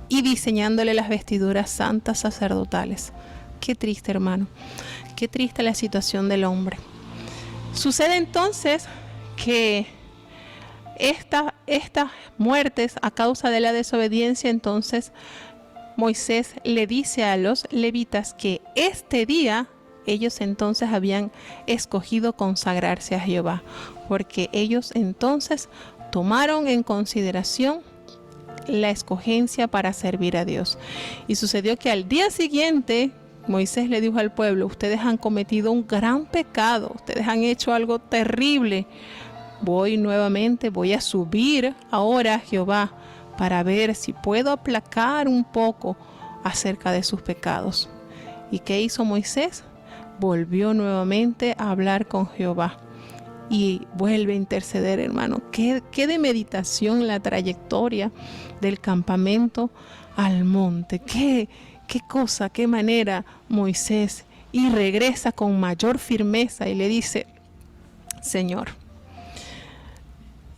y diseñándole las vestiduras santas sacerdotales. Qué triste, hermano, qué triste la situación del hombre. Sucede entonces que estas muertes a causa de la desobediencia, entonces Moisés le dice a los levitas que este día ellos entonces habían escogido consagrarse a Jehová, porque ellos entonces tomaron en consideración la escogencia para servir a Dios. Y sucedió que al día siguiente Moisés le dijo al pueblo: ustedes han cometido un gran pecado, ustedes han hecho algo terrible. Voy a subir ahora a Jehová para ver si puedo aplacar un poco acerca de sus pecados. ¿Y qué hizo Moisés? Volvió nuevamente a hablar con Jehová y vuelve a interceder, hermano. Qué de meditación la trayectoria del campamento al monte. Qué cosa, qué manera Moisés. Y regresa con mayor firmeza y le dice: Señor,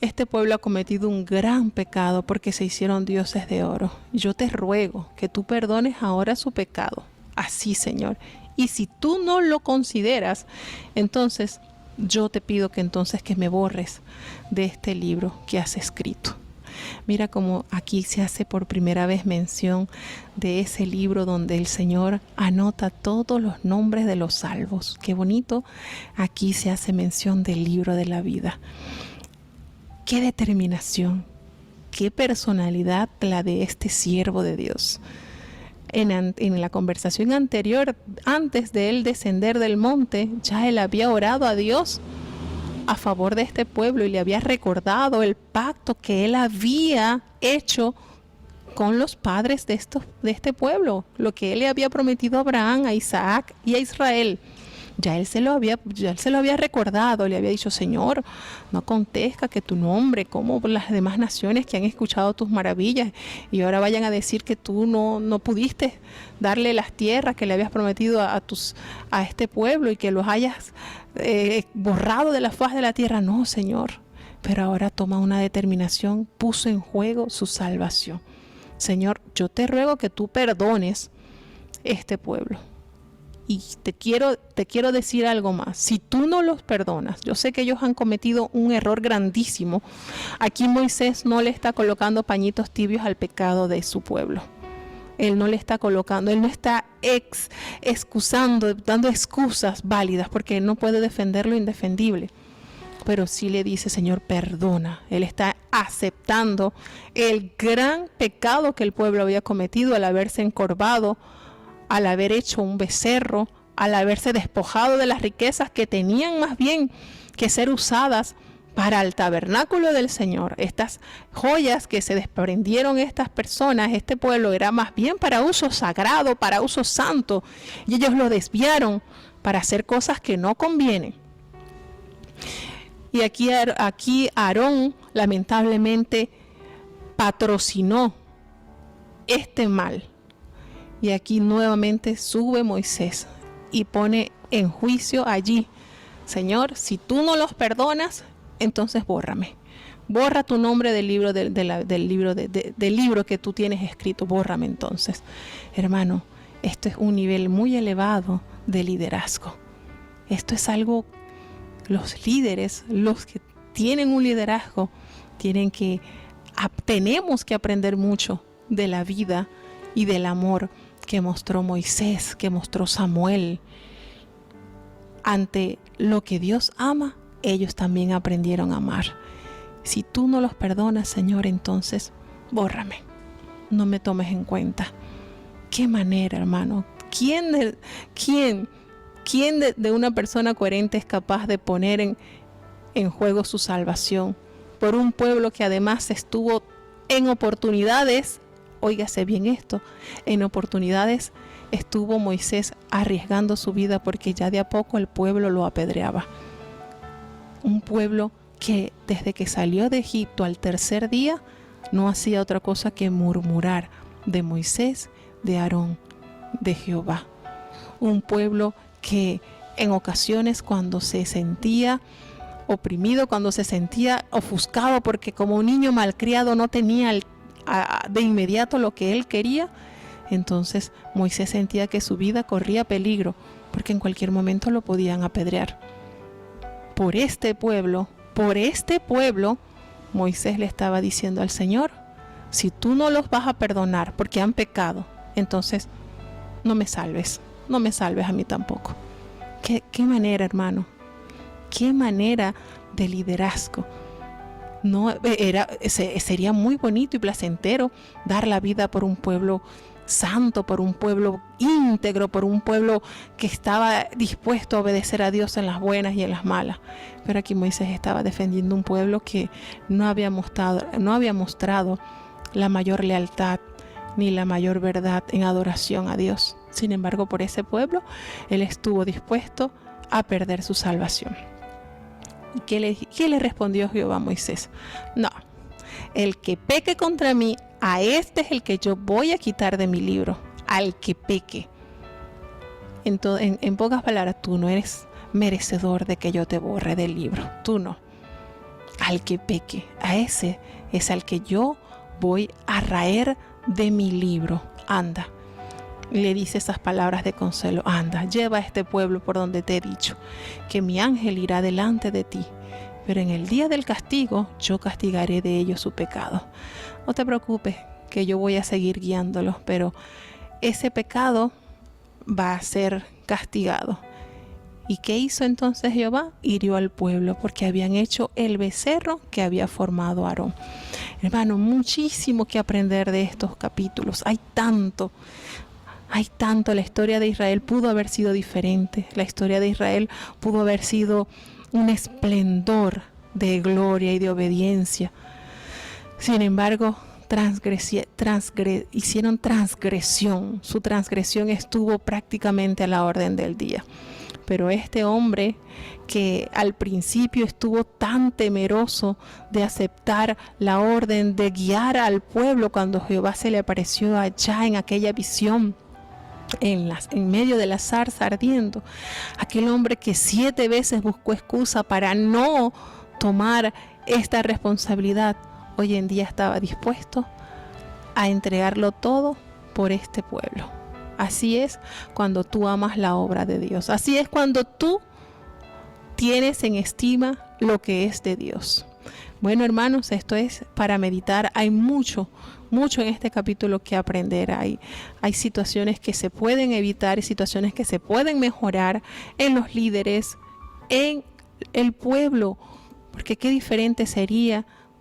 este pueblo ha cometido un gran pecado porque se hicieron dioses de oro. Yo te ruego que tú perdones ahora su pecado. Así, Señor. Y si tú no lo consideras, entonces yo te pido que entonces que me borres de este libro que has escrito. Mira cómo aquí se hace por primera vez mención de ese libro donde el Señor anota todos los nombres de los salvos. Qué bonito. Aquí se hace mención del libro de la vida. Qué determinación, qué personalidad la de este siervo de Dios. En la conversación anterior, antes de él descender del monte, ya él había orado a Dios a favor de este pueblo y le había recordado el pacto que él había hecho con los padres de este pueblo, lo que él le había prometido a Abraham, a Isaac y a Israel. Ya él se lo había recordado, le había dicho: Señor, no acontezca que tu nombre, como las demás naciones que han escuchado tus maravillas, y ahora vayan a decir que tú no pudiste darle las tierras que le habías prometido a este pueblo y que los hayas borrado de la faz de la tierra. No, Señor, pero ahora toma una determinación, puso en juego su salvación. Señor, yo te ruego que tú perdones este pueblo. Y te quiero decir algo más. Si tú no los perdonas, yo sé que ellos han cometido un error grandísimo. Aquí Moisés no le está colocando pañitos tibios al pecado de su pueblo. Él no le está colocando, Él no está excusando, dando excusas válidas, porque Él no puede defender lo indefendible. Pero sí le dice, Señor, perdona. Él está aceptando el gran pecado que el pueblo había cometido al haberse encorvado, al haber hecho un becerro, al haberse despojado de las riquezas que tenían más bien que ser usadas para el tabernáculo del Señor. Estas joyas que se desprendieron estas personas, este pueblo, era más bien para uso sagrado, para uso santo, y ellos lo desviaron para hacer cosas que no convienen. Y aquí Aarón lamentablemente patrocinó este mal. Y aquí nuevamente sube Moisés y pone en juicio allí, Señor, si tú no los perdonas, entonces bórrame. Borra tu nombre del libro, del libro que tú tienes escrito, bórrame entonces. Hermano, esto es un nivel muy elevado de liderazgo. Esto es algo, los líderes, los que tienen un liderazgo, tenemos que aprender mucho de la vida y del amor que mostró Moisés, que mostró Samuel. Ante lo que Dios ama, ellos también aprendieron a amar. Si tú no los perdonas, Señor, entonces bórrame, no me tomes en cuenta. ¿Qué manera, hermano? ¿Quién de una persona coherente es capaz de poner en juego su salvación por un pueblo que además estuvo en oportunidades? Óigase bien esto, en oportunidades estuvo Moisés arriesgando su vida porque ya de a poco el pueblo lo apedreaba. Un pueblo que desde que salió de Egipto al tercer día no hacía otra cosa que murmurar de Moisés, de Aarón, de Jehová. Un pueblo que en ocasiones, cuando se sentía oprimido, cuando se sentía ofuscado porque como un niño malcriado no tenía de inmediato lo que él quería, entonces Moisés sentía que su vida corría peligro porque en cualquier momento lo podían apedrear. Por este pueblo, Moisés le estaba diciendo al Señor, si tú no los vas a perdonar porque han pecado, entonces no me salves a mí tampoco. ¿Qué manera, hermano? ¿Qué manera de liderazgo? Sería muy bonito y placentero dar la vida por un pueblo santo, por un pueblo íntegro, por un pueblo que estaba dispuesto a obedecer a Dios en las buenas y en las malas. Pero aquí Moisés estaba defendiendo un pueblo que no había mostrado la mayor lealtad ni la mayor verdad en adoración a Dios. Sin embargo, por ese pueblo, él estuvo dispuesto a perder su salvación. ¿Y qué le respondió Jehová a Moisés? No, el que peque contra mí, a este es el que yo voy a quitar de mi libro, al que peque. En pocas palabras, tú no eres merecedor de que yo te borre del libro, tú no. Al que peque, a ese es al que yo voy a raer de mi libro. Anda. Le dice esas palabras de consuelo. Anda, lleva a este pueblo por donde te he dicho, que mi ángel irá delante de ti, pero en el día del castigo yo castigaré de ellos su pecado. No te preocupes, que yo voy a seguir guiándolos, pero ese pecado va a ser castigado. ¿Y qué hizo entonces Jehová? Hirió al pueblo porque habían hecho el becerro que había formado Aarón. Hermano, muchísimo que aprender de estos capítulos. Hay tanto. La historia de Israel pudo haber sido diferente. La historia de Israel pudo haber sido un esplendor de gloria y de obediencia. Sin embargo, hicieron transgresión. Su transgresión estuvo prácticamente a la orden del día. Pero este hombre que al principio estuvo tan temeroso de aceptar la orden de guiar al pueblo cuando Jehová se le apareció allá en aquella visión, en medio de la zarza ardiendo, aquel hombre que 7 veces buscó excusa para no tomar esta responsabilidad, hoy en día estaba dispuesto a entregarlo todo por este pueblo. Así es cuando tú amas la obra de Dios. Así es cuando tú tienes en estima lo que es de Dios. Bueno, hermanos, esto es para meditar. Hay mucho en este capítulo que aprender. Hay situaciones que se pueden evitar y situaciones que se pueden mejorar en los líderes, en el pueblo, porque qué diferente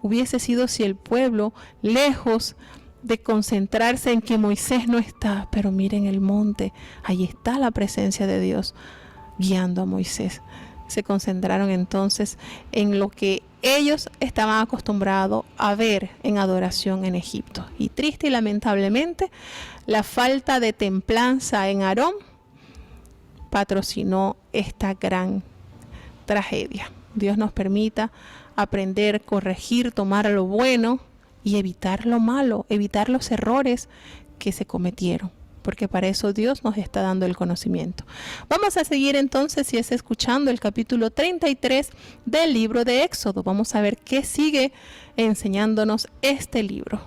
hubiese sido si el pueblo, lejos de concentrarse en que Moisés no está, pero miren el monte, ahí está la presencia de Dios guiando a Moisés. Se concentraron entonces en lo que ellos estaban acostumbrados a ver en adoración en Egipto. Y triste y lamentablemente, la falta de templanza en Aarón patrocinó esta gran tragedia. Dios nos permita aprender, corregir, tomar lo bueno y evitar lo malo, evitar los errores que se cometieron, porque para eso Dios nos está dando el conocimiento. Vamos a seguir entonces, si es escuchando el capítulo 33 del libro de Éxodo. Vamos a ver qué sigue enseñándonos este libro.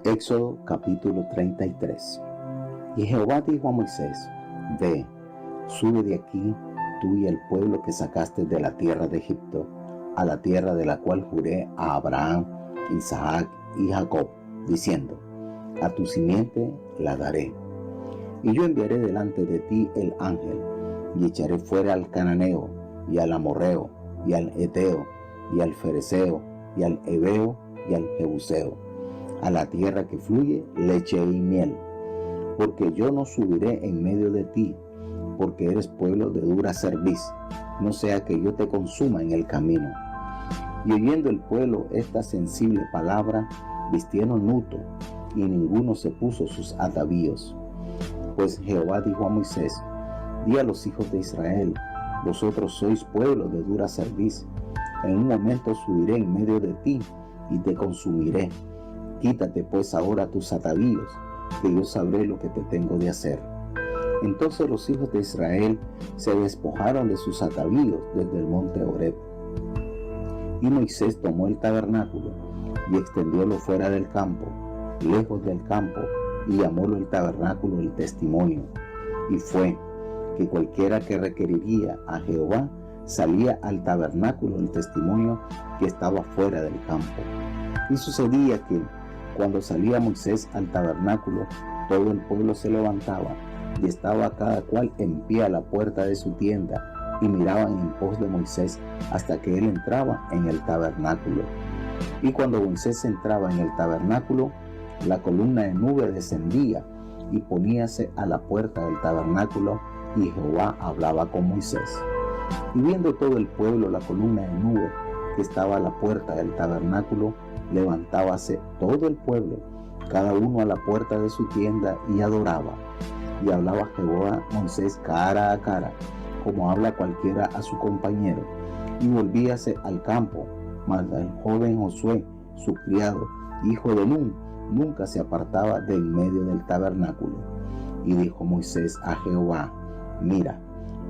Éxodo capítulo 33. Y Jehová dijo a Moisés: Ve, sube de aquí, tú y el pueblo que sacaste de la tierra de Egipto, a la tierra de la cual juré a Abraham, Isaac y Jacob, diciendo: a tu simiente la daré. Y yo enviaré delante de ti el ángel, y echaré fuera al cananeo, y al amorreo, y al eteo, y al fereceo, y al heveo, y al jebuseo, a la tierra que fluye leche y miel. Porque yo no subiré en medio de ti, porque eres pueblo de dura cerviz, no sea que yo te consuma en el camino. Y oyendo el pueblo esta sensible palabra, vistieron luto, y ninguno se puso sus atavíos. Pues Jehová dijo a Moisés: di a los hijos de Israel: vosotros sois pueblo de dura cerviz. En un momento subiré en medio de ti y te consumiré. Quítate pues ahora tus atavíos, que yo sabré lo que te tengo de hacer. Entonces los hijos de Israel se despojaron de sus atavíos desde el monte Horeb. Y Moisés tomó el tabernáculo y extendiólo fuera del campo, lejos del campo, y llamólo el tabernáculo del testimonio. Y fue que cualquiera que requeriría a Jehová salía al tabernáculo del testimonio que estaba fuera del campo. Y sucedía que cuando salía Moisés al tabernáculo, todo el pueblo se levantaba y estaba cada cual en pie a la puerta de su tienda, y miraban en pos de Moisés hasta que él entraba en el tabernáculo. Y cuando Moisés entraba en el tabernáculo, la columna de nube descendía y poníase a la puerta del tabernáculo, y Jehová hablaba con Moisés. Y viendo todo el pueblo la columna de nube que estaba a la puerta del tabernáculo, levantábase todo el pueblo, cada uno a la puerta de su tienda, y adoraba. Y hablaba Jehová a Moisés cara a cara, como habla cualquiera a su compañero, y volvíase al campo. Mas el joven Josué, su criado, hijo de Nun, nunca se apartaba de en medio del tabernáculo. Y dijo Moisés a Jehová: mira,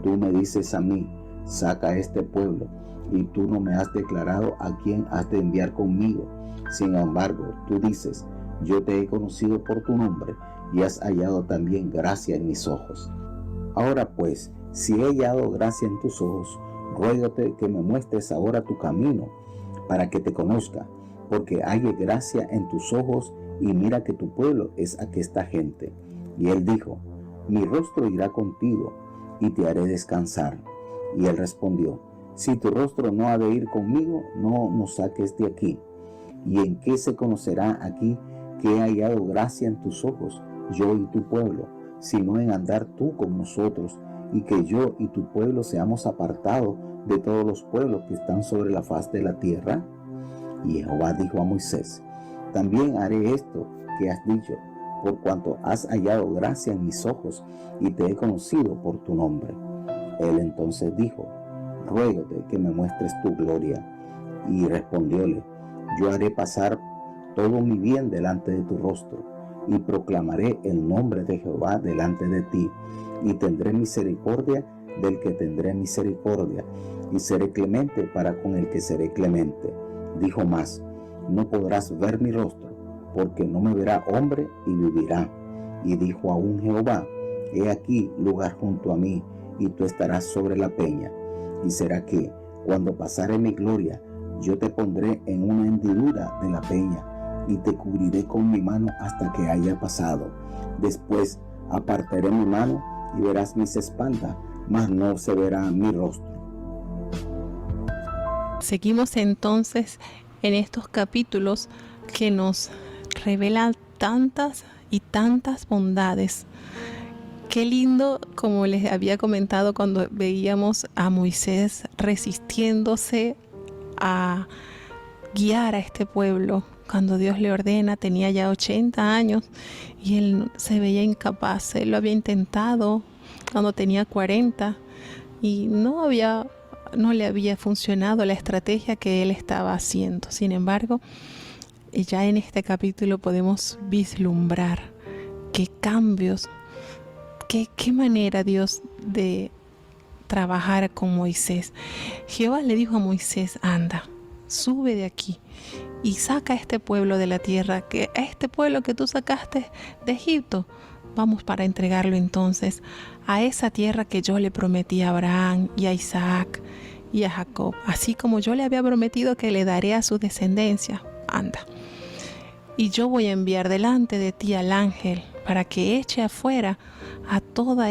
tú me dices a mí: saca a este pueblo, y tú no me has declarado a quién has de enviar conmigo. Sin embargo, tú dices: yo te he conocido por tu nombre, y has hallado también gracia en mis ojos. Ahora pues, si he hallado gracia en tus ojos, ruégate que me muestres ahora tu camino, para que te conozca, porque halle gracia en tus ojos, y mira que tu pueblo es aquesta gente. Y él dijo: mi rostro irá contigo, y te haré descansar. Y él respondió: si tu rostro no ha de ir conmigo, no nos saques de aquí. ¿Y en qué se conocerá aquí que he hallado gracia en tus ojos, yo y tu pueblo, sino en andar tú con nosotros, y que yo y tu pueblo seamos apartados de todos los pueblos que están sobre la faz de la tierra? Y Jehová dijo a Moisés: también haré esto que has dicho, por cuanto has hallado gracia en mis ojos, y te he conocido por tu nombre. Él entonces dijo: ruégate que me muestres tu gloria. Y respondióle: yo haré pasar todo mi bien delante de tu rostro, y proclamaré el nombre de Jehová delante de ti, y tendré misericordia del que tendré misericordia, y seré clemente para con el que seré clemente. Dijo más: no podrás ver mi rostro, porque no me verá hombre y vivirá. Y dijo aún Jehová: he aquí lugar junto a mí, y tú estarás sobre la peña. Y será que, cuando pasare mi gloria, Yo te pondré en una hendidura de la peña y te cubriré con mi mano hasta que haya pasado. Después apartaré mi mano y verás mis espaldas, mas no se verá mi rostro. Seguimos entonces en estos capítulos que nos revelan tantas y tantas bondades. Qué lindo, como les había comentado cuando veíamos a Moisés resistiéndose a guiar a este pueblo. Cuando Dios le ordena, tenía ya 80 años y él se veía incapaz. Él lo había intentado cuando tenía 40 y no le había funcionado la estrategia que él estaba haciendo. Sin embargo, ya en este capítulo podemos vislumbrar qué cambios, qué manera Dios de trabajar con Moisés. Jehová le dijo a Moisés: anda, sube de aquí y saca a este pueblo de la tierra, que a este pueblo que tú sacaste de Egipto, vamos para entregarlo entonces a esa tierra que yo le prometí a Abraham y a Isaac y a Jacob, así como yo le había prometido que le daré a su descendencia. Anda, y yo voy a enviar delante de ti al ángel para que eche afuera a todo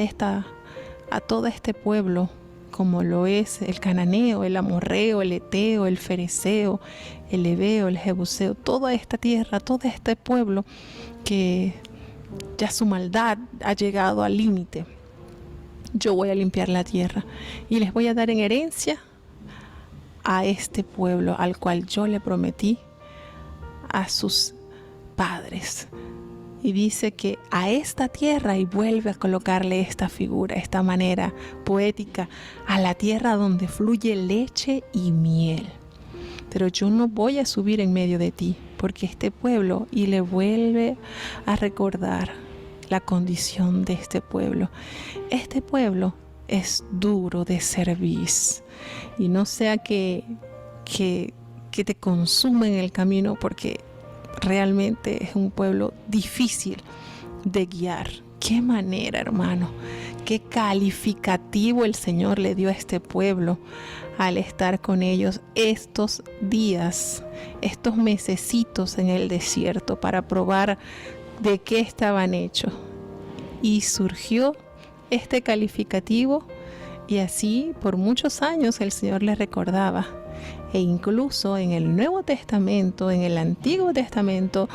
este pueblo, como lo es el cananeo, el amorreo, el eteo, el fereceo, el heveo, el jebuseo, toda esta tierra, todo este pueblo que ya su maldad ha llegado al límite. Yo voy a limpiar la tierra y les voy a dar en herencia a este pueblo al cual yo le prometí a sus padres. Y dice que a esta tierra, y vuelve a colocarle esta figura, esta manera poética, a la tierra donde fluye leche y miel. Pero yo no voy a subir en medio de ti, porque este pueblo, y le vuelve a recordar la condición de este pueblo. Este pueblo es duro de cerviz, y no sea que te consuma en el camino, porque realmente es un pueblo difícil de guiar. Qué manera, hermano, qué calificativo el Señor le dio a este pueblo al estar con ellos estos días, estos mesecitos en el desierto para probar de qué estaban hechos. Y surgió este calificativo, y así por muchos años el Señor les recordaba. E incluso en el Nuevo Testamento, en el Antiguo Testamento,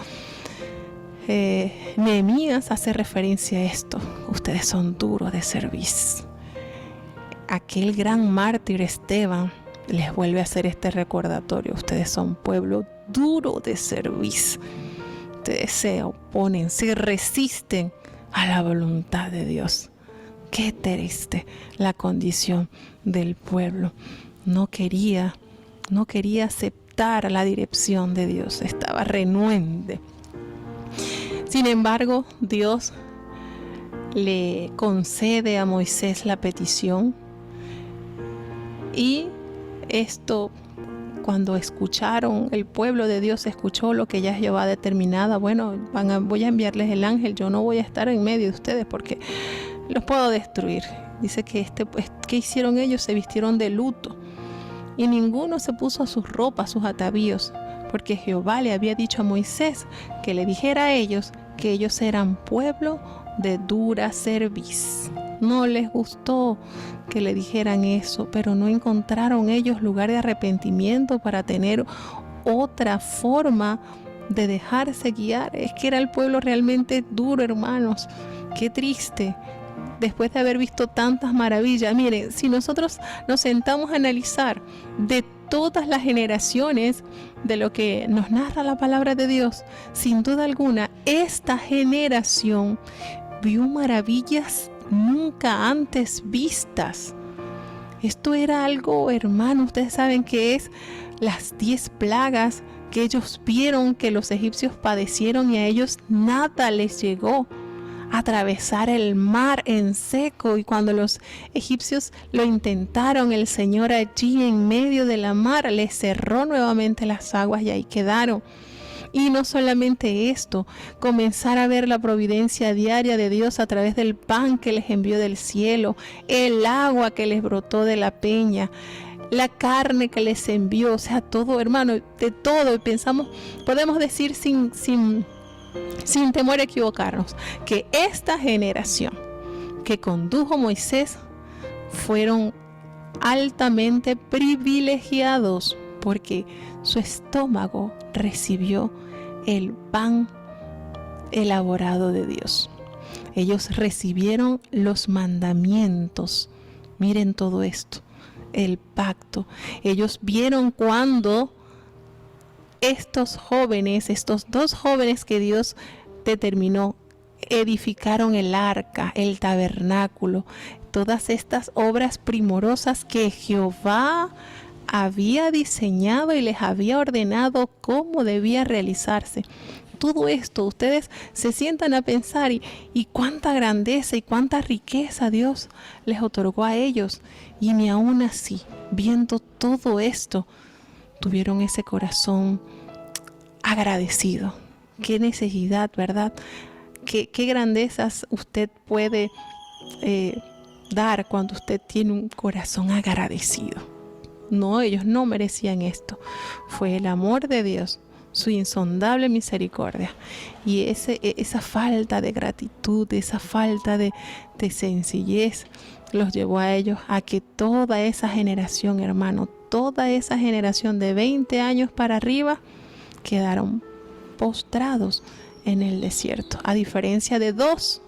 Nehemías hace referencia a esto: ustedes son duros de cerviz. Aquel gran mártir Esteban les vuelve a hacer este recordatorio: ustedes son pueblo duro de cerviz. Ustedes se oponen, se resisten a la voluntad de Dios. Qué triste la condición del pueblo. No quería aceptar la dirección de Dios, estaba renuente. Sin embargo, Dios le concede a Moisés la petición, y esto, cuando escucharon, el pueblo de Dios escuchó lo que ya Jehová determinaba: bueno, voy a enviarles el ángel, yo no voy a estar en medio de ustedes porque los puedo destruir. Dice que ¿qué hicieron ellos? Se vistieron de luto, y ninguno se puso sus ropas, sus atavíos, porque Jehová le había dicho a Moisés que le dijera a ellos que ellos eran pueblo de dura cerviz. No les gustó que le dijeran eso, pero no encontraron ellos lugar de arrepentimiento para tener otra forma de dejarse guiar. Es que era el pueblo realmente duro, hermanos. Qué triste. Después de haber visto tantas maravillas, miren, si nosotros nos sentamos a analizar de todas las generaciones de lo que nos narra la palabra de Dios, sin duda alguna, esta generación vio maravillas nunca antes vistas. Esto era algo, hermano, ustedes saben que es las 10 plagas que ellos vieron que los egipcios padecieron, y a ellos nada les llegó. Atravesar el mar en seco, y cuando los egipcios lo intentaron, el Señor allí en medio de la mar les cerró nuevamente las aguas y ahí quedaron. Y no solamente esto, comenzar a ver la providencia diaria de Dios a través del pan que les envió del cielo, el agua que les brotó de la peña, la carne que les envió, o sea, todo, hermano, de todo. Y pensamos, podemos decir sin temor a equivocarnos, que esta generación que condujo Moisés fueron altamente privilegiados, porque su estómago recibió el pan elaborado de Dios. Ellos recibieron los mandamientos. Miren todo esto, el pacto. Ellos vieron cuando estos dos jóvenes que Dios determinó, edificaron el arca, el tabernáculo, todas estas obras primorosas que Jehová había diseñado y les había ordenado cómo debía realizarse. Todo esto, ustedes se sientan a pensar y cuánta grandeza y cuánta riqueza Dios les otorgó a ellos. Y ni aún así, viendo todo esto, tuvieron ese corazón agradecido. Qué necesidad, ¿verdad? Qué grandezas usted puede dar cuando usted tiene un corazón agradecido. No, ellos no merecían esto. Fue el amor de Dios, su insondable misericordia, y esa falta de gratitud, esa falta de sencillez los llevó a ellos a que toda esa generación, hermano, toda esa generación de 20 años para arriba quedaron postrados en el desierto, a diferencia de 2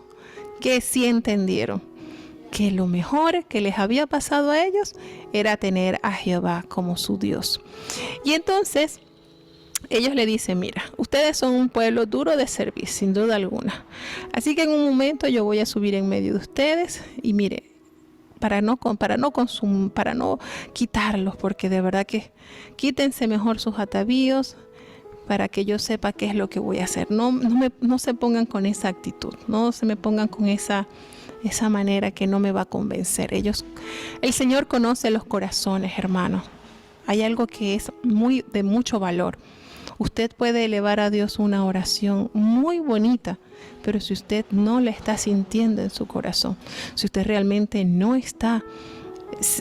que sí entendieron que lo mejor que les había pasado a ellos era tener a Jehová como su Dios. Y entonces ellos le dicen, mira, ustedes son un pueblo duro de servir, sin duda alguna. Así que en un momento yo voy a subir en medio de ustedes y mire, para no quitarlos, porque de verdad que quítense mejor sus atavíos para que yo sepa qué es lo que voy a hacer. No se pongan con esa actitud, no se me pongan con esa manera que no me va a convencer. El Señor conoce los corazones, hermanos. Hay algo que es de mucho valor. Usted puede elevar a Dios una oración muy bonita, pero si usted no la está sintiendo en su corazón, si usted realmente no está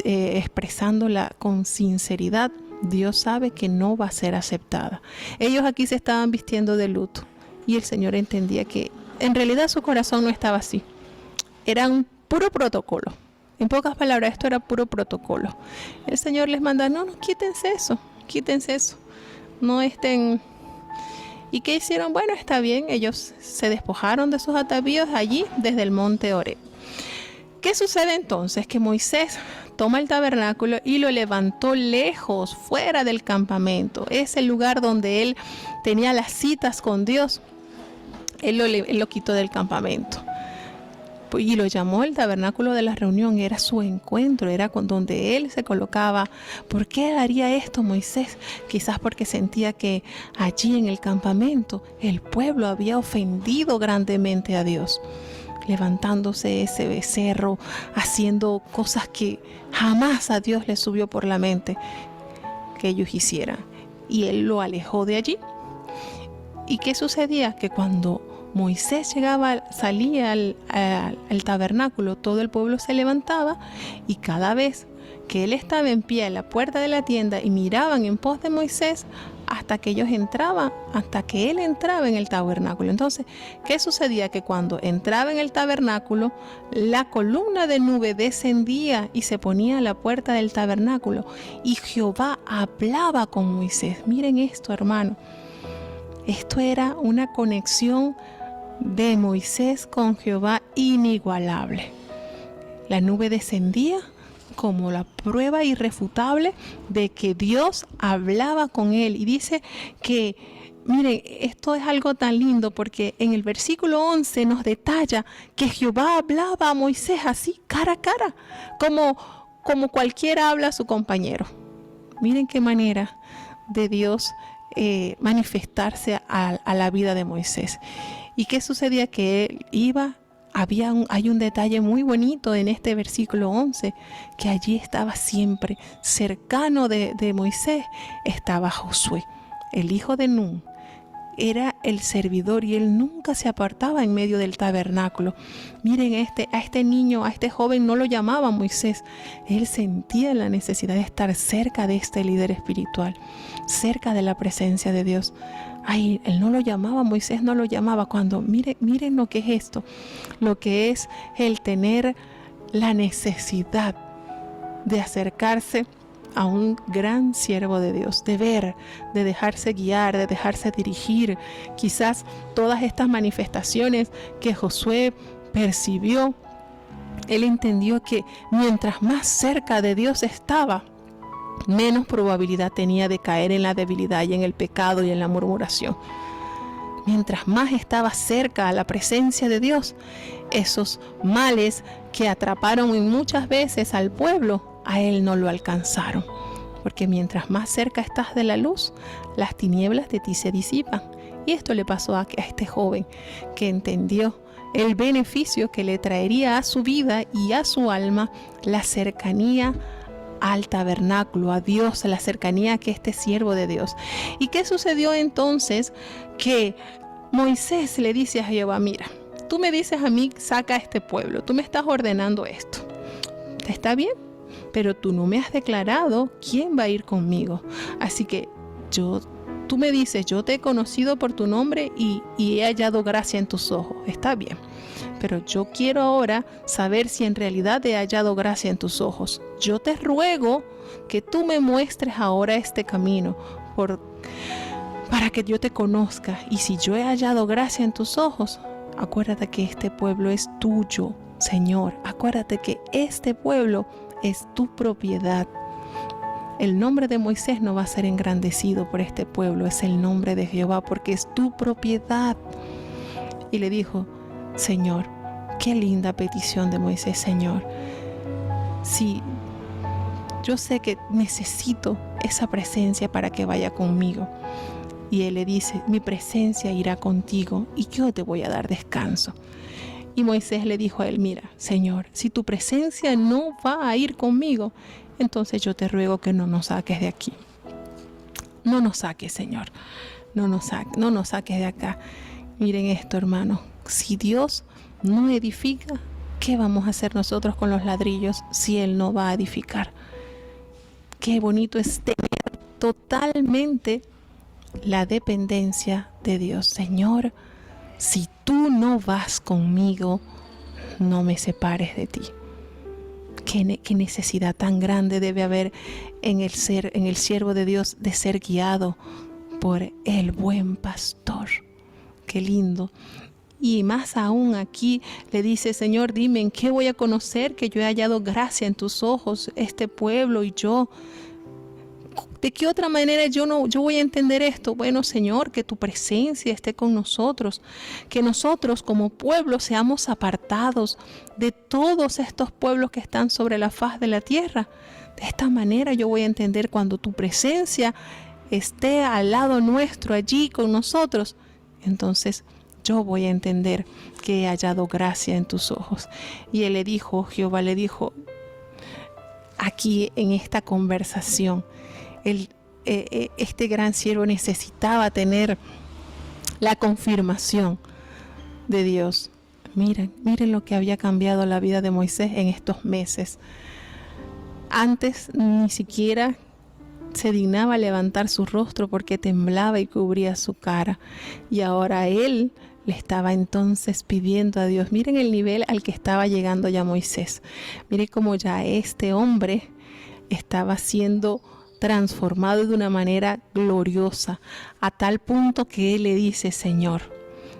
expresándola con sinceridad, Dios sabe que no va a ser aceptada. Ellos aquí se estaban vistiendo de luto y el Señor entendía que en realidad su corazón no estaba así. Era un puro protocolo. En pocas palabras, esto era puro protocolo. El Señor les manda, no, quítense eso. No estén. ¿Y qué hicieron? Bueno, está bien, ellos se despojaron de sus atavíos allí desde el monte Horeb. ¿Qué sucede entonces? Que Moisés toma el tabernáculo y lo levantó lejos, fuera del campamento. Es el lugar donde él tenía las citas con Dios. Él lo quitó del campamento y lo llamó el tabernáculo de la reunión. Era su encuentro, era donde él se colocaba. ¿Por qué haría esto Moisés? Quizás porque sentía que allí en el campamento el pueblo había ofendido grandemente a Dios, levantándose ese becerro, haciendo cosas que jamás a Dios le subió por la mente que ellos hicieran, y él lo alejó de allí. ¿Y qué sucedía? Que cuando Moisés salía al tabernáculo, todo el pueblo se levantaba, y cada vez que él estaba en pie en la puerta de la tienda y miraban en pos de Moisés hasta que él entraba en el tabernáculo. Entonces, ¿qué sucedía? Que cuando entraba en el tabernáculo, la columna de nube descendía y se ponía a la puerta del tabernáculo, y Jehová hablaba con Moisés. Miren esto, hermano. Esto era una conexión de Moisés con Jehová inigualable. La nube descendía como la prueba irrefutable de que Dios hablaba con él. Y dice que, miren, esto es algo tan lindo, porque en el versículo 11 nos detalla que Jehová hablaba a Moisés así, cara a cara, como cualquiera habla a su compañero. Miren qué manera de Dios manifestarse a la vida de Moisés. ¿Y qué sucedía? Que él hay un detalle muy bonito en este versículo 11, que allí estaba siempre cercano de Moisés, estaba Josué, el hijo de Nun, era el servidor y él nunca se apartaba en medio del tabernáculo. Miren, a este niño, a este joven no lo llamaba Moisés. Él sentía la necesidad de estar cerca de este líder espiritual, cerca de la presencia de Dios. Ay, él no lo llamaba, Moisés no lo llamaba. Cuando miren lo que es esto, lo que es el tener la necesidad de acercarse a un gran siervo de Dios, de ver, de dejarse guiar, de dejarse dirigir. Quizás todas estas manifestaciones que Josué percibió, él entendió que mientras más cerca de Dios estaba, menos probabilidad tenía de caer en la debilidad y en el pecado y en la murmuración. Mientras más estaba cerca a la presencia de Dios, esos males que atraparon muchas veces al pueblo, a él no lo alcanzaron. Porque mientras más cerca estás de la luz, las tinieblas de ti se disipan. Y esto le pasó a este joven que entendió el beneficio que le traería a su vida y a su alma la cercanía al tabernáculo, a Dios, a la cercanía que este siervo de Dios. ¿Y qué sucedió entonces? Que Moisés le dice a Jehová: mira, tú me dices a mí, saca a este pueblo, tú me estás ordenando esto. ¿Está bien? Pero tú no me has declarado quién va a ir conmigo. Así que tú me dices, yo te he conocido por tu nombre y he hallado gracia en tus ojos. Está bien. Pero yo quiero ahora saber si en realidad he hallado gracia en tus ojos. Yo te ruego que tú me muestres ahora este camino para que yo te conozca. Y si yo he hallado gracia en tus ojos, acuérdate que este pueblo es tuyo, Señor. Acuérdate que este pueblo es tu propiedad. El nombre de Moisés no va a ser engrandecido por este pueblo, es el nombre de Jehová, porque es tu propiedad. Y le dijo: Señor, qué linda petición de Moisés, Señor. Sí, yo sé que necesito esa presencia para que vaya conmigo. Y él le dice: mi presencia irá contigo y yo te voy a dar descanso. Y Moisés le dijo a él: mira, Señor, si tu presencia no va a ir conmigo, entonces yo te ruego que no nos saques de aquí. No nos saques, Señor. No nos saques de acá. Miren esto, hermano. Si Dios no edifica, ¿qué vamos a hacer nosotros con los ladrillos si Él no va a edificar? Qué bonito es tener totalmente la dependencia de Dios. Señor, si tú no vas conmigo, no me separes de ti. Qué necesidad tan grande debe haber en el siervo de Dios de ser guiado por el buen pastor. Qué lindo. Y más aún aquí le dice: Señor, dime en qué voy a conocer que yo he hallado gracia en tus ojos, este pueblo y yo. ¿De qué otra manera yo voy a entender esto? Bueno, Señor, que tu presencia esté con nosotros, que nosotros como pueblo seamos apartados de todos estos pueblos que están sobre la faz de la tierra. De esta manera yo voy a entender cuando tu presencia esté al lado nuestro, allí con nosotros. Entonces yo voy a entender que he hallado gracia en tus ojos. Y él le dijo, Jehová le dijo, aquí en esta conversación, este gran siervo necesitaba tener la confirmación de Dios. Miren lo que había cambiado la vida de Moisés en estos meses. Antes ni siquiera se dignaba levantar su rostro porque temblaba y cubría su cara. Y ahora él le estaba entonces pidiendo a Dios. Miren el nivel al que estaba llegando ya Moisés. Miren cómo ya este hombre estaba siendo transformado de una manera gloriosa, a tal punto que él le dice: Señor,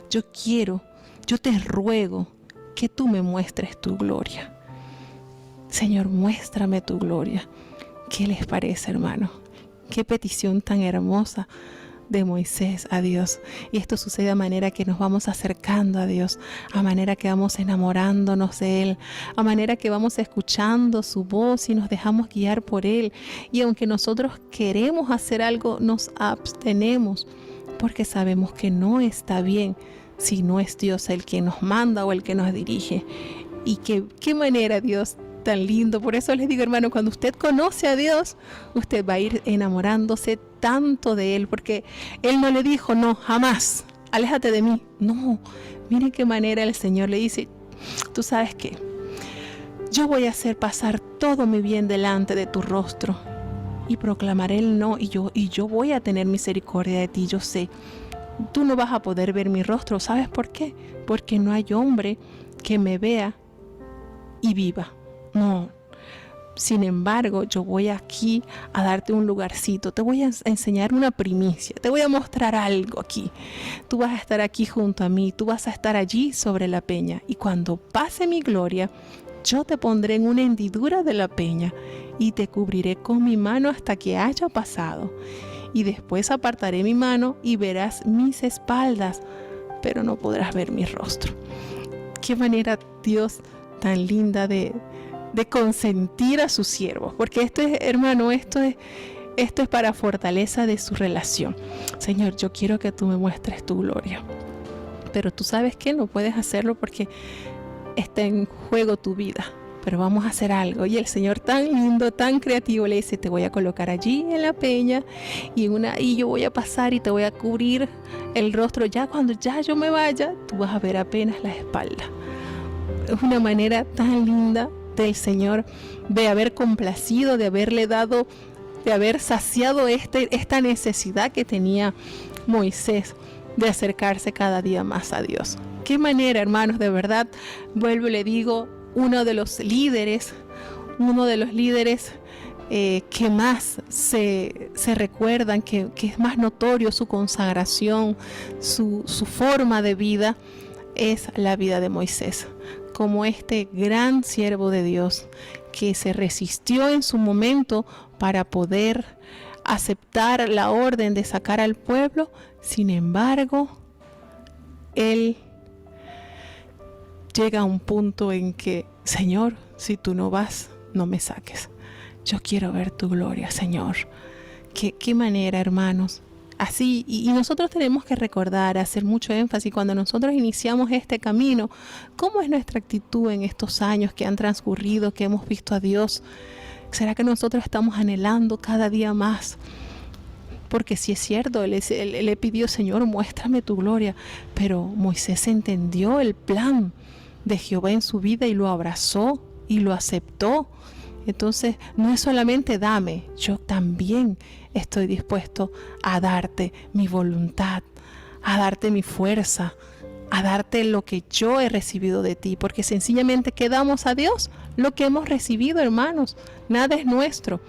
yo te ruego que tú me muestres tu gloria. Señor, muéstrame tu gloria. ¿Qué les parece, hermano? Qué petición tan hermosa de Moisés a Dios. Y esto sucede a manera que nos vamos acercando a Dios, a manera que vamos enamorándonos de Él, a manera que vamos escuchando su voz y nos dejamos guiar por Él. Y aunque nosotros queremos hacer algo, nos abstenemos porque sabemos que no está bien si no es Dios el que nos manda o el que nos dirige. Y qué manera Dios tan lindo. Por eso les digo, hermano, cuando usted conoce a Dios, usted va a ir enamorándose tanto de Él, porque Él no le dijo, no, jamás, aléjate de mí. No, miren qué manera el Señor le dice, tú sabes qué, yo voy a hacer pasar todo mi bien delante de tu rostro y proclamaré el no, y yo voy a tener misericordia de ti. Yo sé, tú no vas a poder ver mi rostro. ¿Sabes por qué? Porque no hay hombre que me vea y viva. No. Sin embargo, yo voy aquí a darte un lugarcito, te voy a enseñar una primicia, te voy a mostrar algo aquí. Tú vas a estar aquí junto a mí, tú vas a estar allí sobre la peña, y cuando pase mi gloria, yo te pondré en una hendidura de la peña y te cubriré con mi mano hasta que haya pasado. Y después apartaré mi mano y verás mis espaldas, pero no podrás ver mi rostro. Qué manera, Dios, tan linda de consentir a sus siervos, porque esto es, hermano, esto es para fortaleza de su relación. Señor, yo quiero que tú me muestres tu gloria, pero tú sabes que no puedes hacerlo porque está en juego tu vida, pero vamos a hacer algo. Y el Señor, tan lindo, tan creativo, le dice, te voy a colocar allí en la peña y yo voy a pasar y te voy a cubrir el rostro. Ya cuando ya yo me vaya, tú vas a ver apenas la espalda. Es una manera tan linda del Señor de haber complacido, de haberle dado, de haber saciado esta necesidad que tenía Moisés de acercarse cada día más a Dios. Qué manera, hermanos, de verdad, vuelvo y le digo, uno de los líderes que más se recuerdan, que es más notorio su consagración, su forma de vida, es la vida de Moisés, como este gran siervo de Dios que se resistió en su momento para poder aceptar la orden de sacar al pueblo. Sin embargo, él llega a un punto en que, Señor, si tú no vas, no me saques. Yo quiero ver tu gloria, Señor. Qué manera, hermanos. Así, y nosotros tenemos que recordar, hacer mucho énfasis cuando nosotros iniciamos este camino, cómo es nuestra actitud en estos años que han transcurrido, que hemos visto a Dios. ¿Será que nosotros estamos anhelando cada día más? Porque sí es cierto, él le pidió, Señor, muéstrame tu gloria, pero Moisés entendió el plan de Jehová en su vida y lo abrazó y lo aceptó. Entonces, no es solamente dame, yo también estoy dispuesto a darte mi voluntad, a darte mi fuerza, a darte lo que yo he recibido de ti, porque sencillamente ¿qué damos a Dios? Lo que hemos recibido, hermanos. Nada es nuestro,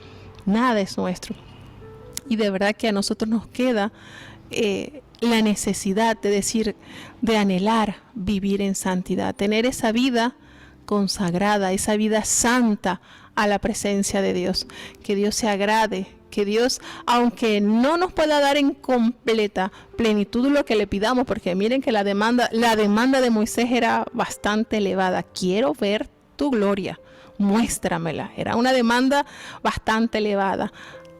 nada es nuestro. Y de verdad que a nosotros nos queda la necesidad de decir, de anhelar vivir en santidad, tener esa vida consagrada, esa vida santa a la presencia de Dios, que Dios se agrade, que Dios, aunque no nos pueda dar en completa plenitud lo que le pidamos, porque miren que la demanda de Moisés era bastante elevada. Quiero ver tu gloria, muéstramela. Era una demanda bastante elevada,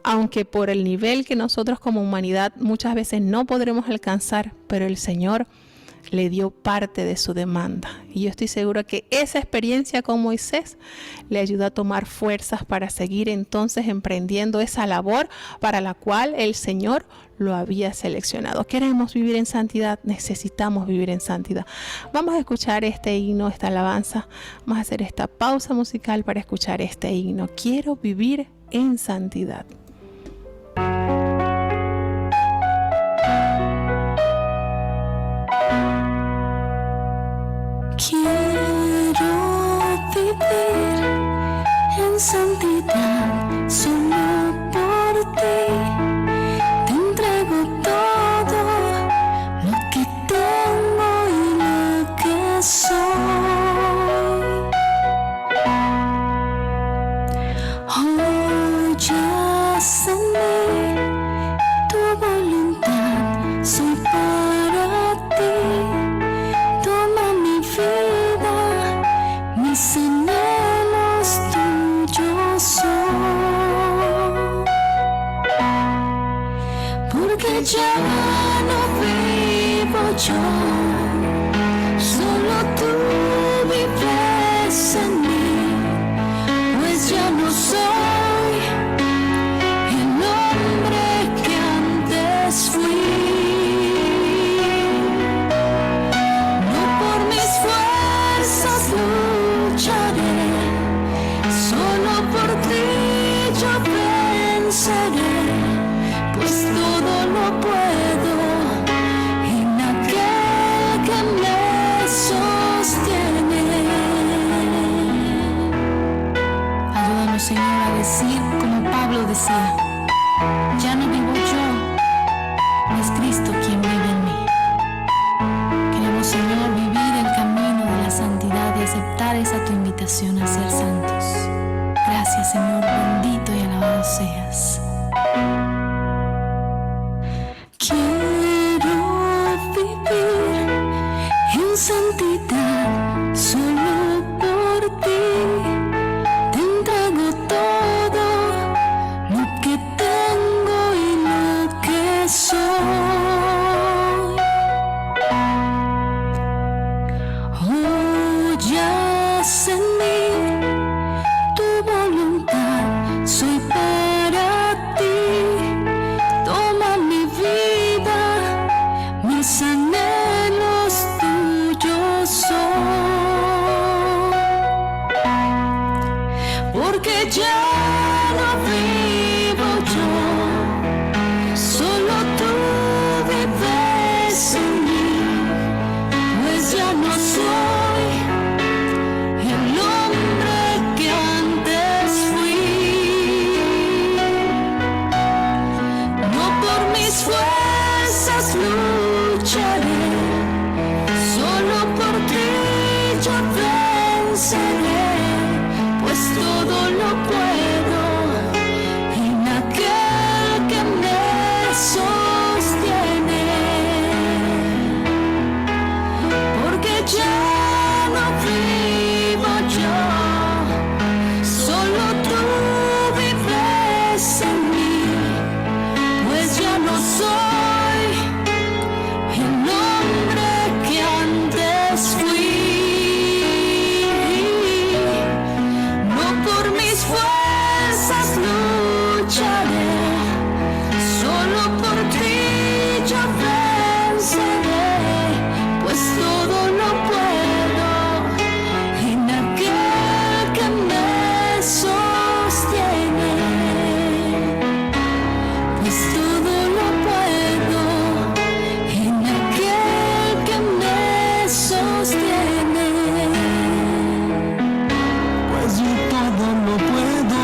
aunque por el nivel que nosotros como humanidad muchas veces no podremos alcanzar, pero el Señor le dio parte de su demanda. Y yo estoy segura que esa experiencia con Moisés le ayudó a tomar fuerzas para seguir entonces emprendiendo esa labor para la cual el Señor lo había seleccionado. Queremos vivir en santidad, necesitamos vivir en santidad. Vamos a escuchar este himno, esta alabanza. Vamos a hacer esta pausa musical para escuchar este himno. Quiero vivir en santidad. Quiero vivir en santidad, solo por ti. Te entrego todo lo que tengo y lo que soy. Oyes en mí tu voluntad, soy para ti. Toma mi vida, mis anhelos tuyos son. Porque ya no vivo yo, solo tú vives en mí. pues ya no soy el hombre que antes fui. No por mis fuerzas lucharé, solo por ti yo venceré, pues todo lo puedo en aquel que me sostiene. Ayúdanos, Señor, a decir como Pablo decía: ya no vivo yo, es Cristo quien vive en mí. Queremos, Señor, vivir el camino de la santidad y aceptar esa tu invitación a ser santos. Gracias, Señor, bendito y alabado seas. Quiero vivir en santidad solo por ti. Te entrego todo lo que tengo y lo que soy. Oh, ya en mí tu voluntad, soy para ti. Toma mi vida, mis anhelos tuyos son. Porque ya no vivo yo, solo tú vives en mí, pues ya no soy el hombre que antes fui. No por mis fuerzas lucharé, solo por ti yo venceré, pues todo lo puedo en aquel que me sostiene. Porque ya no vivo yo, solo tú vives en mí, pues ya no soy el hombre que antes fui. No por mis fuerzas lucharé, solo por ti yo venceré, pues todo lo puedo en aquel que me sostiene. Pues todo lo puedo en aquel que me sostiene. Pues yo todo lo puedo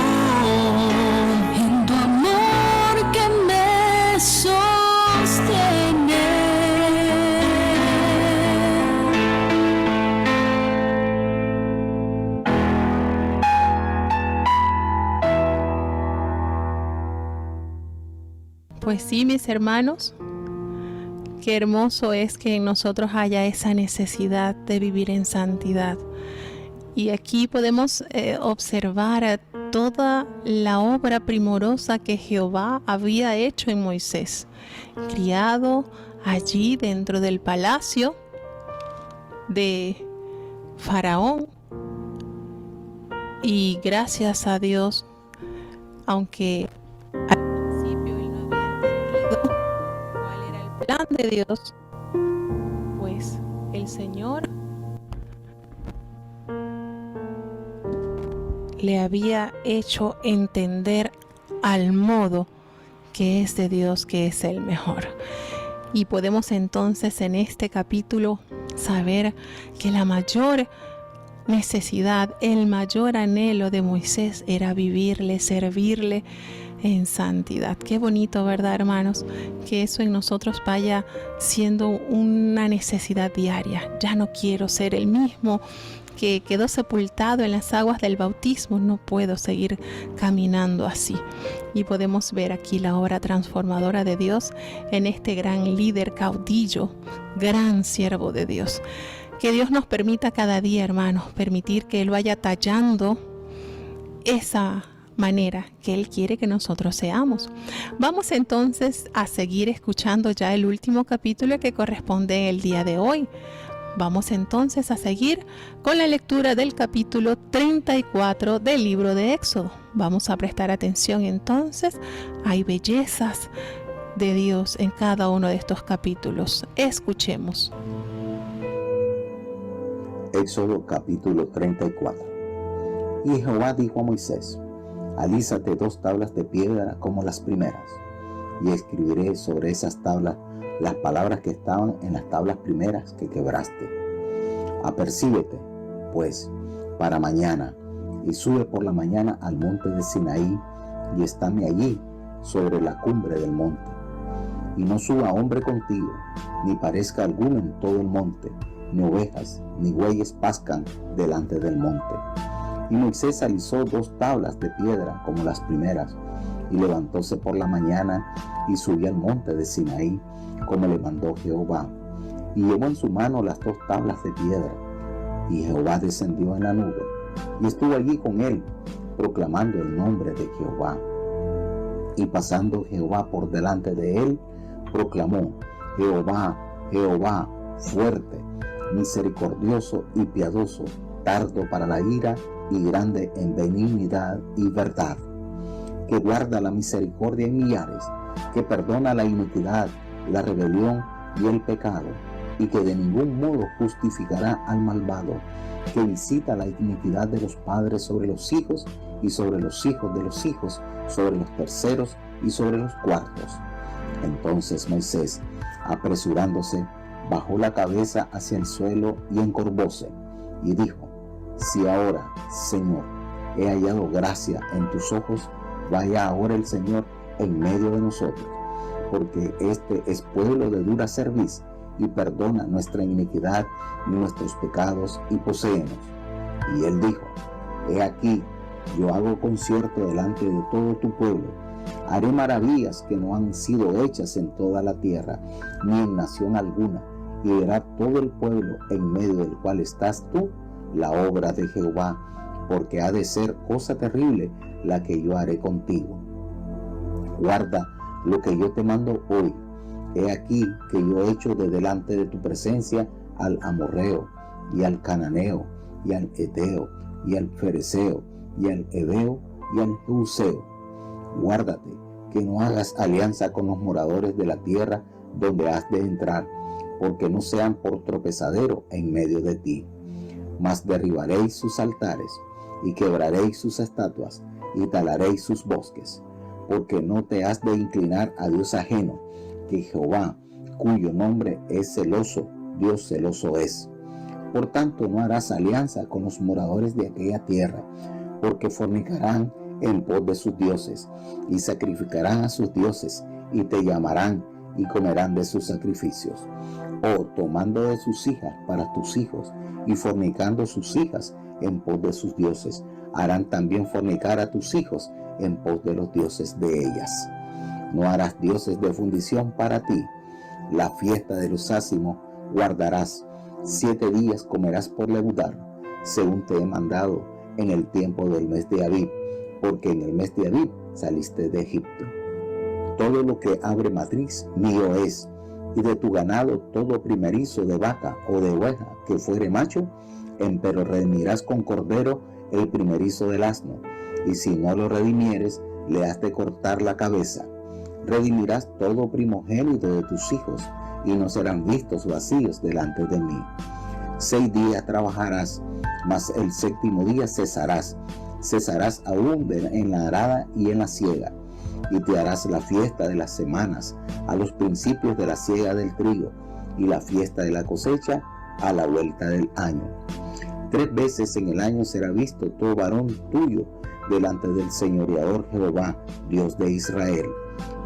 en tu amor que me sostiene. Pues sí, mis hermanos, qué hermoso es que en nosotros haya esa necesidad de vivir en santidad. Y aquí podemos observar toda la obra primorosa que Jehová había hecho en Moisés, criado allí dentro del palacio de Faraón. Y gracias a Dios, aunque al principio él no había entendido cuál era el plan de Dios, pues el Señor le había hecho entender al modo que es de Dios, que es el mejor. Y podemos entonces en este capítulo saber que la mayor necesidad, el mayor anhelo de Moisés era vivirle, servirle en santidad. Qué bonito, ¿verdad, hermanos? Que eso en nosotros vaya siendo una necesidad diaria. Ya no quiero ser el mismo que quedó sepultado en las aguas del bautismo. No puedo seguir caminando así. Y podemos ver aquí la obra transformadora de Dios en este gran líder caudillo, gran siervo de Dios. Que Dios nos permita cada día, hermanos, permitir que Él vaya tallando esa manera que Él quiere que nosotros seamos. Vamos entonces a seguir escuchando ya el último capítulo que corresponde el día de hoy. Vamos entonces a seguir con la lectura del capítulo 34 del libro de Éxodo. Vamos a prestar atención entonces. Hay bellezas de Dios en cada uno de estos capítulos. Escuchemos. Éxodo capítulo 34. Y Jehová dijo a Moisés: alízate 2 tablas de piedra como las primeras, y escribiré sobre esas tablas las palabras que estaban en las tablas primeras que quebraste. Apercíbete, pues, para mañana, y sube por la mañana al monte de Sinaí, y estáme allí, sobre la cumbre del monte. Y no suba hombre contigo, ni parezca alguno en todo el monte, ni ovejas, ni bueyes pascan delante del monte. Y Moisés alisó 2 tablas de piedra como las primeras, y levantóse por la mañana, y subió al monte de Sinaí, como le mandó Jehová, y llevó en su mano las 2 tablas de piedra. Y Jehová descendió en la nube, y estuvo allí con él, proclamando el nombre de Jehová. Y pasando Jehová por delante de él, proclamó: Jehová, Jehová, fuerte, misericordioso y piadoso, tardo para la ira y grande en benignidad y verdad, que guarda la misericordia en millares, que perdona la iniquidad, la rebelión y el pecado, y que de ningún modo justificará al malvado, que visita la iniquidad de los padres sobre los hijos y sobre los hijos de los hijos, sobre los terceros y sobre los cuartos. Entonces Moisés, apresurándose, bajó la cabeza hacia el suelo y encorvóse, y dijo: si ahora, Señor, he hallado gracia en tus ojos, vaya ahora el Señor en medio de nosotros, porque este es pueblo de dura cerviz, y perdona nuestra iniquidad y nuestros pecados, y poséenos. Y él dijo: he aquí, yo hago concierto delante de todo tu pueblo, haré maravillas que no han sido hechas en toda la tierra, ni en nación alguna, y verá todo el pueblo en medio del cual estás tú la obra de Jehová, porque ha de ser cosa terrible la que yo haré contigo. Guarda lo que yo te mando hoy. He aquí que yo echo de delante de tu presencia al amorreo, y al cananeo, y al eteo, y al fereceo, y al heveo, y al jebuseo. Guárdate que no hagas alianza con los moradores de la tierra donde has de entrar, porque no sean por tropezadero en medio de ti. Mas derribaréis sus altares, y quebraréis sus estatuas, y talaréis sus bosques, porque no te has de inclinar a Dios ajeno, que Jehová, cuyo nombre es celoso, Dios celoso es. Por tanto, no harás alianza con los moradores de aquella tierra, porque fornicarán en pos de sus dioses, y sacrificarán a sus dioses, y te llamarán, y comerán de sus sacrificios. O tomando de sus hijas para tus hijos, y fornicando sus hijas en pos de sus dioses, harán también fornicar a tus hijos en pos de los dioses de ellas. No harás dioses de fundición para ti. La fiesta de los ázimos guardarás. 7 días comerás por leudar, según te he mandado en el tiempo del mes de Abib, porque en el mes de Abib saliste de Egipto. Todo lo que abre matriz mío es, y de tu ganado todo primerizo de vaca o de oveja que fuere macho, empero redimirás con cordero el primerizo del asno, y si no lo redimieres, le has de cortar la cabeza. Redimirás todo primogénito de tus hijos, y no serán vistos vacíos delante de mí. 6 días trabajarás, mas el 7º día cesarás aún en la arada y en la siega, y te harás la fiesta de las semanas a los principios de la siega del trigo, y la fiesta de la cosecha a la vuelta del año. 3 veces en el año será visto todo varón tuyo delante del señoreador Jehová, Dios de Israel.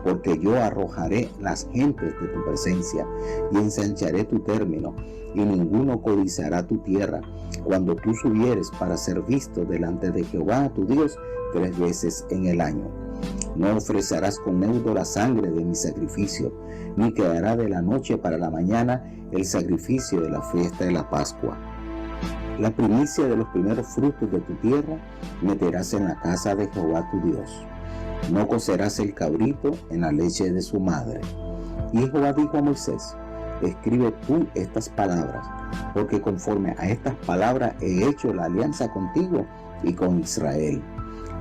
Porque yo arrojaré las gentes de tu presencia, y ensancharé tu término, y ninguno codiciará tu tierra, cuando tú subieres para ser visto delante de Jehová tu Dios 3 veces en el año. No ofrecerás con neudo la sangre de mi sacrificio, ni quedará de la noche para la mañana el sacrificio de la fiesta de la Pascua. La primicia de los primeros frutos de tu tierra meterás en la casa de Jehová tu Dios. No cocerás el cabrito en la leche de su madre. Y Jehová dijo a Moisés: escribe tú estas palabras, porque conforme a estas palabras he hecho la alianza contigo y con Israel.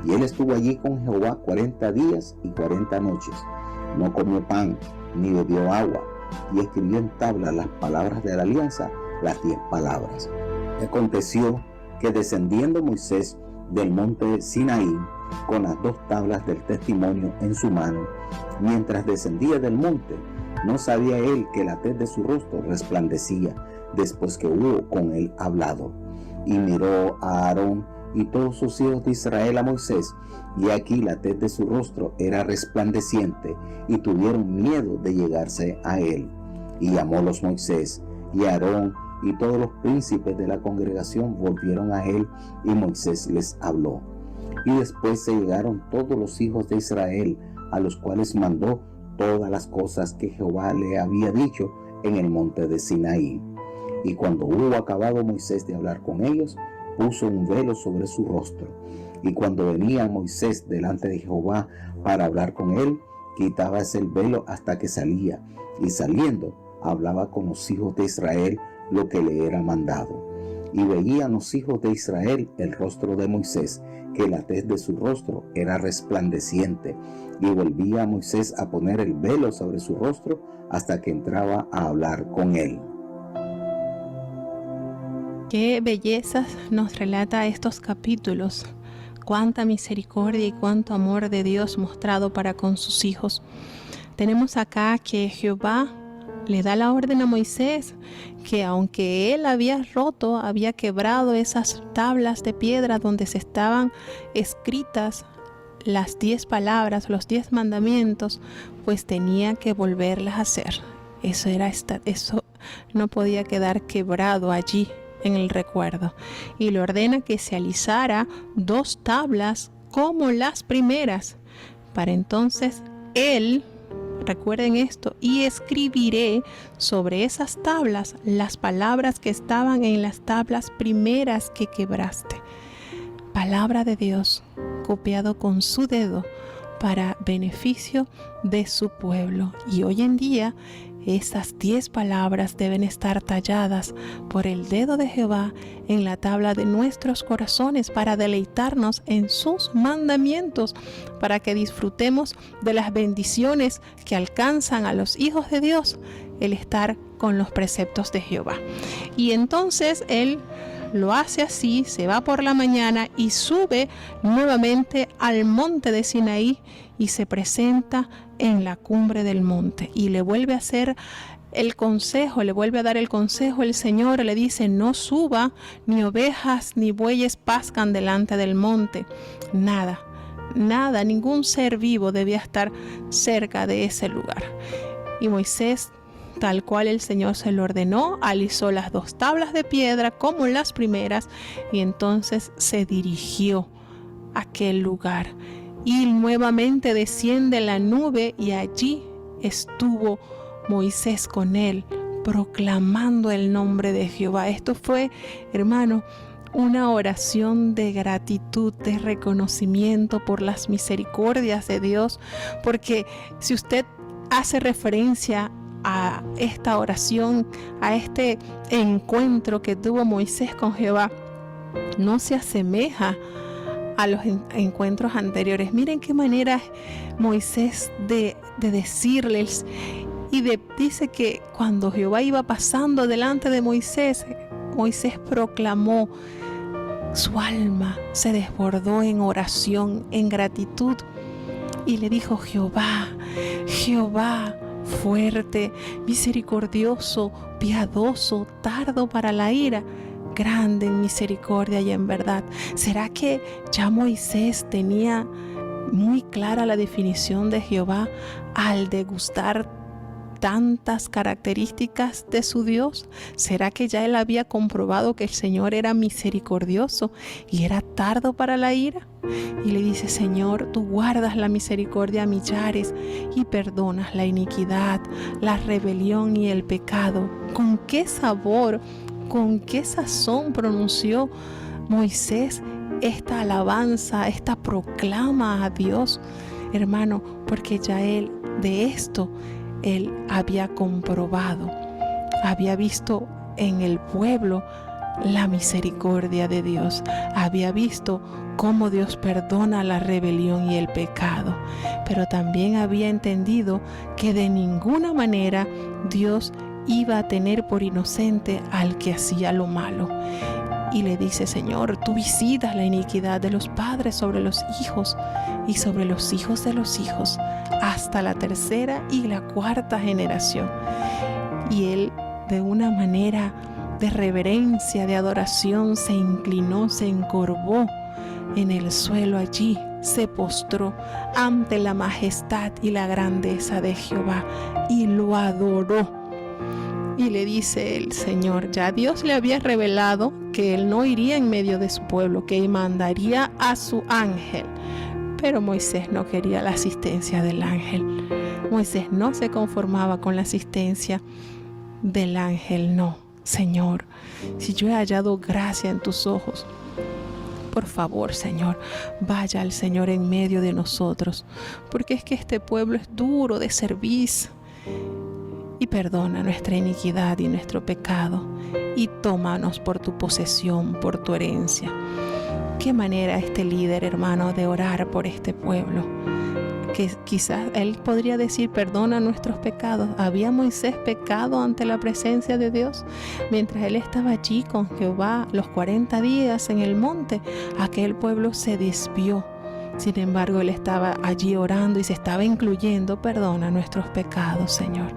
Y él estuvo allí con Jehová 40 días y 40 noches. No comió pan, ni bebió agua, y escribió en tabla las palabras de la alianza, las 10 palabras. Aconteció que descendiendo Moisés del monte Sinaí, con las 2 tablas del testimonio en su mano, mientras descendía del monte, no sabía él que la tez de su rostro resplandecía, después que hubo con él hablado. Y miró a Aarón y todos sus hijos de Israel a Moisés, y aquí la tez de su rostro era resplandeciente, y tuvieron miedo de llegarse a él. Y llamólos Moisés, y Aarón y todos los príncipes de la congregación volvieron a él, y Moisés les habló. Y después se llegaron todos los hijos de Israel, a los cuales mandó todas las cosas que Jehová le había dicho en el monte de Sinaí. Y cuando hubo acabado Moisés de hablar con ellos, puso un velo sobre su rostro. Y cuando venía Moisés delante de Jehová para hablar con él, quitábase el velo hasta que salía, y saliendo hablaba con los hijos de Israel lo que le era mandado. Y veían los hijos de Israel el rostro de Moisés, que la tez de su rostro era resplandeciente, y volvía a Moisés a poner el velo sobre su rostro hasta que entraba a hablar con él. Qué bellezas nos relata estos capítulos. Cuánta misericordia y cuánto amor de Dios mostrado para con sus hijos. Tenemos acá que Jehová le da la orden a Moisés que aunque él había quebrado esas tablas de piedra donde se estaban escritas las 10 palabras, los 10 mandamientos, pues tenía que volverlas a hacer. Eso no podía quedar quebrado allí en el recuerdo. Y le ordena que se alisara 2 tablas como las primeras, para entonces él, recuerden esto, y escribiré sobre esas tablas las palabras que estaban en las tablas primeras que quebraste. Palabra de Dios, copiado con su dedo para beneficio de su pueblo. Y hoy en día esas 10 palabras deben estar talladas por el dedo de Jehová en la tabla de nuestros corazones para deleitarnos en sus mandamientos, para que disfrutemos de las bendiciones que alcanzan a los hijos de Dios el estar con los preceptos de Jehová. Y entonces él lo hace así, se va por la mañana y sube nuevamente al monte de Sinaí y se presenta en la cumbre del monte y le vuelve a hacer el consejo, le vuelve a dar el consejo. El Señor le dice: no suba, ni ovejas ni bueyes pascan delante del monte. Nada, ningún ser vivo debía estar cerca de ese lugar. Y Moisés, tal cual el Señor se lo ordenó, alisó las 2 tablas de piedra como las primeras y entonces se dirigió a aquel lugar. Y nuevamente desciende la nube y allí estuvo Moisés con él, proclamando el nombre de Jehová. Esto fue, hermano, una oración de gratitud, de reconocimiento por las misericordias de Dios, porque si usted hace referencia a esta oración, a este encuentro que tuvo Moisés con Jehová, no se asemeja a los encuentros anteriores. Miren qué manera Moisés de decirles, y dice que cuando Jehová iba pasando delante de Moisés, Moisés proclamó, su alma se desbordó en oración, en gratitud, y le dijo: Jehová, Jehová, fuerte, misericordioso, piadoso, tardo para la ira, grande en misericordia y en verdad. ¿Será que ya Moisés tenía muy clara la definición de Jehová al degustar tantas características de su Dios? ¿Será que ya él había comprobado que el Señor era misericordioso y era tardo para la ira? Y le dice: Señor, tú guardas la misericordia a millares y perdonas la iniquidad, la rebelión y el pecado. ¿Con qué sabor, con qué sazón pronunció Moisés esta alabanza, esta proclama a Dios, hermano? Porque ya él de esto él había comprobado había visto en el pueblo la misericordia de Dios. Había visto cómo Dios perdona la rebelión y el pecado, pero también había entendido que de ninguna manera Dios iba a tener por inocente al que hacía lo malo. Y le dice: Señor, tú visitas la iniquidad de los padres sobre los hijos y sobre los hijos de los hijos, hasta la tercera y la cuarta generación. Y él, de una manera de reverencia, de adoración, se inclinó, se encorvó en el suelo allí, se postró ante la majestad y la grandeza de Jehová y lo adoró. Y le dice el Señor, ya Dios le había revelado que él no iría en medio de su pueblo, que mandaría a su ángel. Pero Moisés no quería la asistencia del ángel. Moisés no se conformaba con la asistencia del ángel, no. Señor, si yo he hallado gracia en tus ojos, por favor, Señor, vaya al Señor en medio de nosotros, porque es que este pueblo es duro de servicio. Y perdona nuestra iniquidad y nuestro pecado, y tómanos por tu posesión, por tu herencia. Qué manera este líder, hermano, de orar por este pueblo, que quizás él podría decir: perdona nuestros pecados. ¿Había Moisés pecado ante la presencia de Dios? Mientras él estaba allí con Jehová los 40 días en el monte, aquel pueblo se desvió. Sin embargo, él estaba allí orando y se estaba incluyendo: perdona nuestros pecados, Señor.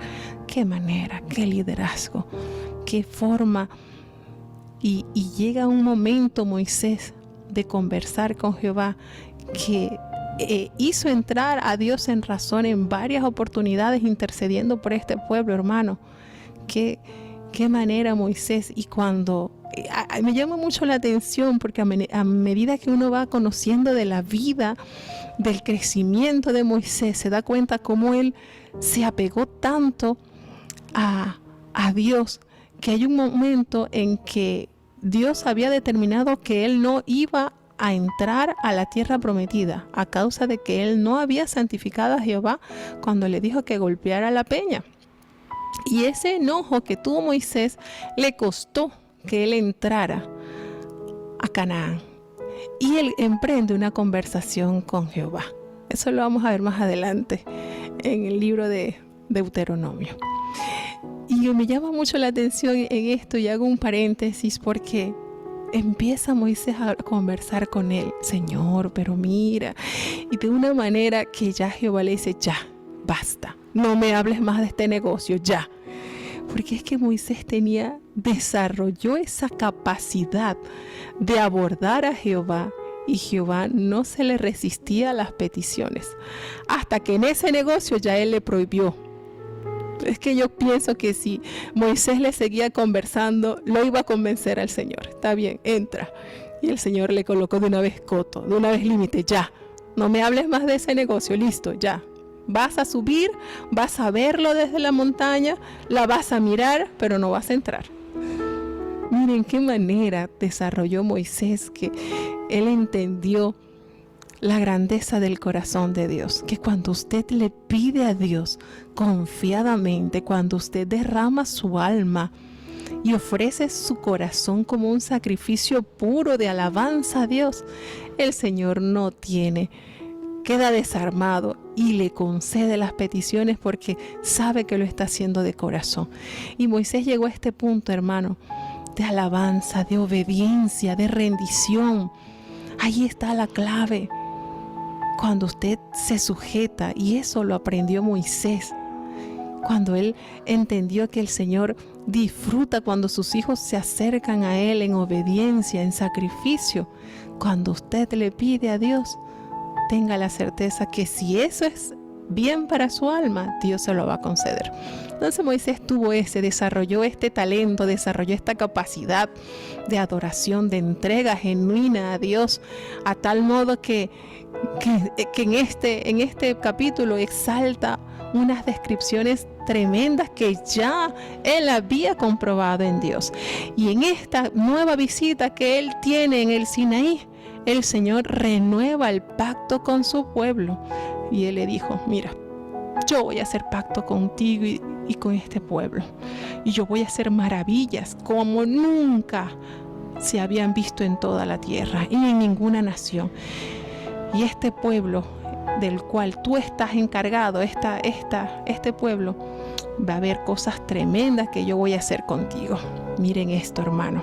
Qué manera, qué liderazgo, qué forma. Y llega un momento, Moisés, de conversar con Jehová, que hizo entrar a Dios en razón en varias oportunidades, intercediendo por este pueblo, hermano. Qué manera, Moisés. Y cuando me llama mucho la atención, porque a medida que uno va conociendo de la vida, del crecimiento de Moisés, se da cuenta cómo él se apegó tanto a Dios, que hay un momento en que Dios había determinado que él no iba a entrar a la tierra prometida a causa de que él no había santificado a Jehová cuando le dijo que golpeara la peña. Y ese enojo que tuvo Moisés le costó que él entrara a Canaán. Y él emprende una conversación con Jehová. Eso lo vamos a ver más adelante en el libro de Deuteronomio. Y me llama mucho la atención en esto, y hago un paréntesis, porque empieza Moisés a conversar con él: Señor, pero mira, y de una manera que ya Jehová le dice: ya, basta, no me hables más de este negocio, ya. Porque es que Moisés desarrolló esa capacidad de abordar a Jehová, y Jehová no se le resistía a las peticiones, hasta que en ese negocio ya él le prohibió. Es que yo pienso que si Moisés le seguía conversando, lo iba a convencer al Señor. Está bien, entra. Y el Señor le colocó de una vez coto, de una vez límite: ya, no me hables más de ese negocio, listo, ya. Vas a subir, vas a verlo desde la montaña, la vas a mirar, pero no vas a entrar. Miren qué manera desarrolló Moisés, que él entendió la grandeza del corazón de Dios, que cuando usted le pide a Dios confiadamente, cuando usted derrama su alma y ofrece su corazón como un sacrificio puro de alabanza a Dios, el Señor queda desarmado y le concede las peticiones, porque sabe que lo está haciendo de corazón. Y Moisés llegó a este punto, hermano, de alabanza, de obediencia, de rendición. Ahí está la clave. Cuando usted se sujeta, y eso lo aprendió Moisés, cuando él entendió que el Señor disfruta cuando sus hijos se acercan a él en obediencia, en sacrificio. Cuando usted le pide a Dios, tenga la certeza que si eso es bien para su alma, Dios se lo va a conceder. Entonces Moisés desarrolló este talento, desarrolló esta capacidad de adoración, de entrega genuina a Dios, a tal modo que en este capítulo exalta unas descripciones tremendas que ya él había comprobado en Dios. Y en esta nueva visita que él tiene en el Sinaí, el Señor renueva el pacto con su pueblo. Y él le dijo: mira, yo voy a hacer pacto contigo y con este pueblo. Y yo voy a hacer maravillas como nunca se habían visto en toda la tierra y en ninguna nación. Y este pueblo del cual tú estás encargado, este pueblo, va a haber cosas tremendas que yo voy a hacer contigo. Miren esto, hermano.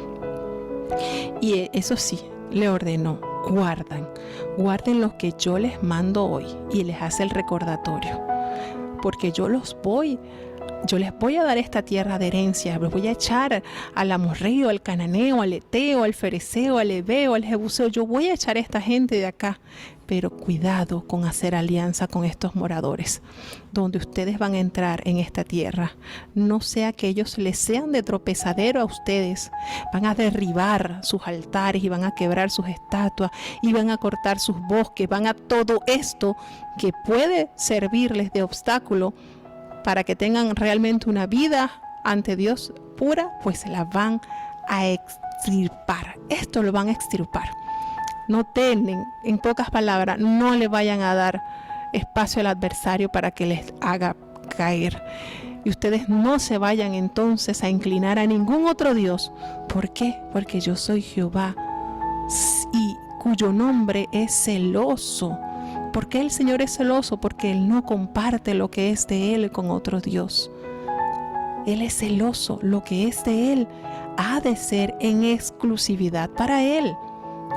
Y eso sí, le ordenó, guarden lo que yo les mando hoy, y les hace el recordatorio, porque yo les voy a dar esta tierra de herencia, los voy a echar al amorreo, al cananeo, al eteo, al fereceo, al heveo, al jebuseo. Yo voy a echar a esta gente de acá, pero cuidado con hacer alianza con estos moradores, donde ustedes van a entrar en esta tierra. No sea que ellos les sean de tropezadero a ustedes. Van a derribar sus altares y van a quebrar sus estatuas y van a cortar sus bosques, van a todo esto que puede servirles de obstáculo para que tengan realmente una vida ante Dios pura, pues se la van a extirpar. Esto lo van a extirpar. No tienen, en pocas palabras, no le vayan a dar espacio al adversario para que les haga caer. Y ustedes no se vayan entonces a inclinar a ningún otro Dios. ¿Por qué? Porque yo soy Jehová, y cuyo nombre es celoso. ¿Por qué el Señor es celoso? Porque Él no comparte lo que es de Él con otro Dios. Él es celoso. Lo que es de Él ha de ser en exclusividad para Él.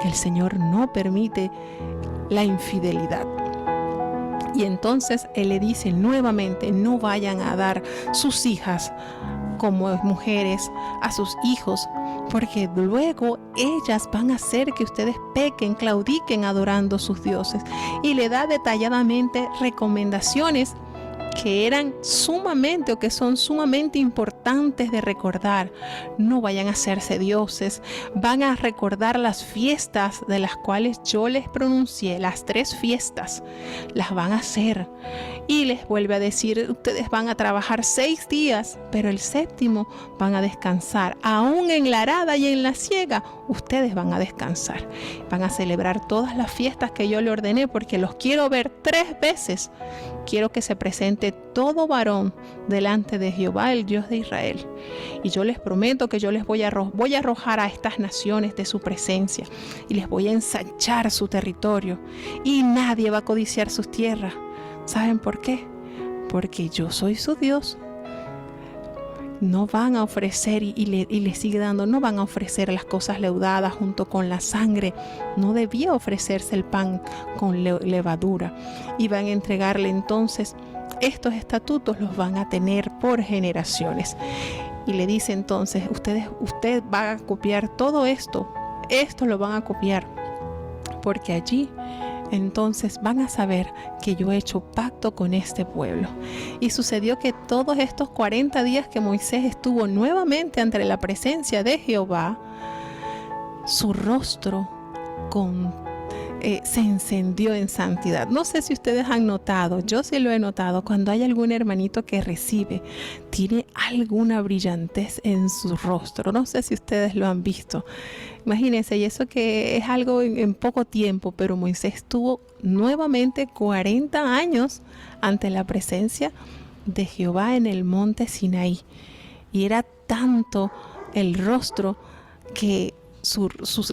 El Señor no permite la infidelidad. Y entonces Él le dice nuevamente, no vayan a dar sus hijas como mujeres a sus hijos, porque luego ellas van a hacer que ustedes pequen, claudiquen adorando sus dioses. Y le da detalladamente recomendaciones que eran sumamente o que son sumamente importantes de recordar. No vayan a hacerse dioses, van a recordar las fiestas de las cuales yo les pronuncié, las 3 fiestas, las van a hacer. Y les vuelve a decir, ustedes van a trabajar 6 días, pero el 7º van a descansar. Aún en la arada y en la siega, ustedes van a descansar. Van a celebrar todas las fiestas que yo le ordené, porque los quiero ver 3 veces. Quiero que se presente todo varón delante de Jehová, el Dios de Israel. Y yo les prometo que yo les voy a arrojar a estas naciones de su presencia, y les voy a ensanchar su territorio, y nadie va a codiciar sus tierras. ¿Saben por qué? Porque yo soy su Dios. No van a ofrecer, y le sigue dando, no van a ofrecer las cosas leudadas junto con la sangre. No debía ofrecerse el pan con levadura. Y van a entregarle entonces estos estatutos, los van a tener por generaciones. Y le dice entonces, usted va a copiar todo esto lo van a copiar, porque allí entonces van a saber que yo he hecho pacto con este pueblo. Y sucedió que todos estos 40 días que Moisés estuvo nuevamente ante la presencia de Jehová, su rostro se encendió en santidad. No sé si ustedes han notado, yo sí lo he notado, cuando hay algún hermanito que recibe, tiene alguna brillantez en su rostro. No sé si ustedes lo han visto. Imagínense, y eso que es algo en poco tiempo, pero Moisés estuvo nuevamente 40 años ante la presencia de Jehová en el monte Sinaí. Y era tanto el rostro que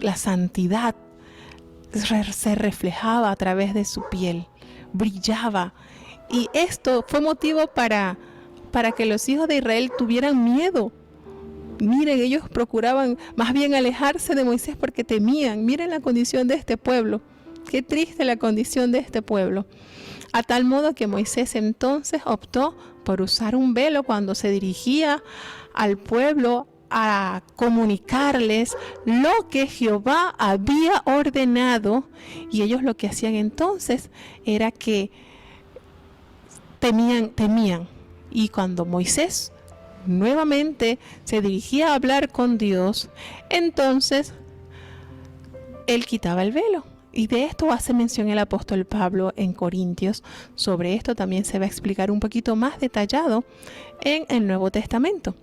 la santidad se reflejaba a través de su piel, brillaba. Y esto fue motivo para que los hijos de Israel tuvieran miedo. Miren, ellos procuraban más bien alejarse de Moisés porque temían. Miren la condición de este pueblo. Qué triste la condición de este pueblo. A tal modo que Moisés entonces optó por usar un velo cuando se dirigía al pueblo a comunicarles lo que Jehová había ordenado. Y ellos lo que hacían entonces era que temían. Y cuando Moisés nuevamente se dirigía a hablar con Dios, entonces él quitaba el velo. Y de esto hace mención el apóstol Pablo en Corintios. Sobre esto también se va a explicar un poquito más detallado en el Nuevo Testamento.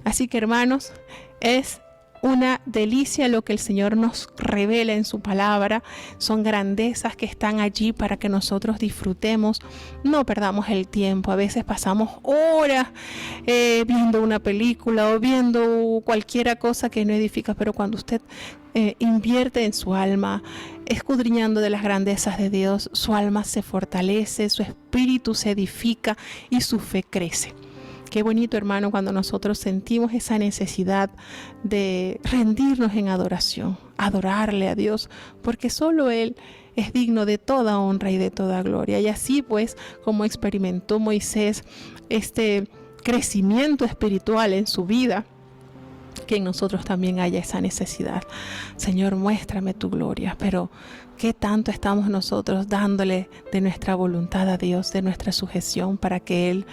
Así que, hermanos, es una delicia lo que el Señor nos revela en su palabra. Son grandezas que están allí para que nosotros disfrutemos. No perdamos el tiempo. A veces pasamos horas viendo una película o viendo cualquier cosa que no edifica, pero cuando usted invierte en su alma, escudriñando de las grandezas de Dios, su alma se fortalece, su espíritu se edifica y su fe crece. Qué bonito, hermano, cuando nosotros sentimos esa necesidad de rendirnos en adoración, adorarle a Dios, porque solo Él es digno de toda honra y de toda gloria. Y así pues, como experimentó Moisés este crecimiento espiritual en su vida, que en nosotros también haya esa necesidad. Señor, muéstrame tu gloria, pero ¿qué tanto estamos nosotros dándole de nuestra voluntad a Dios, de nuestra sujeción para que Él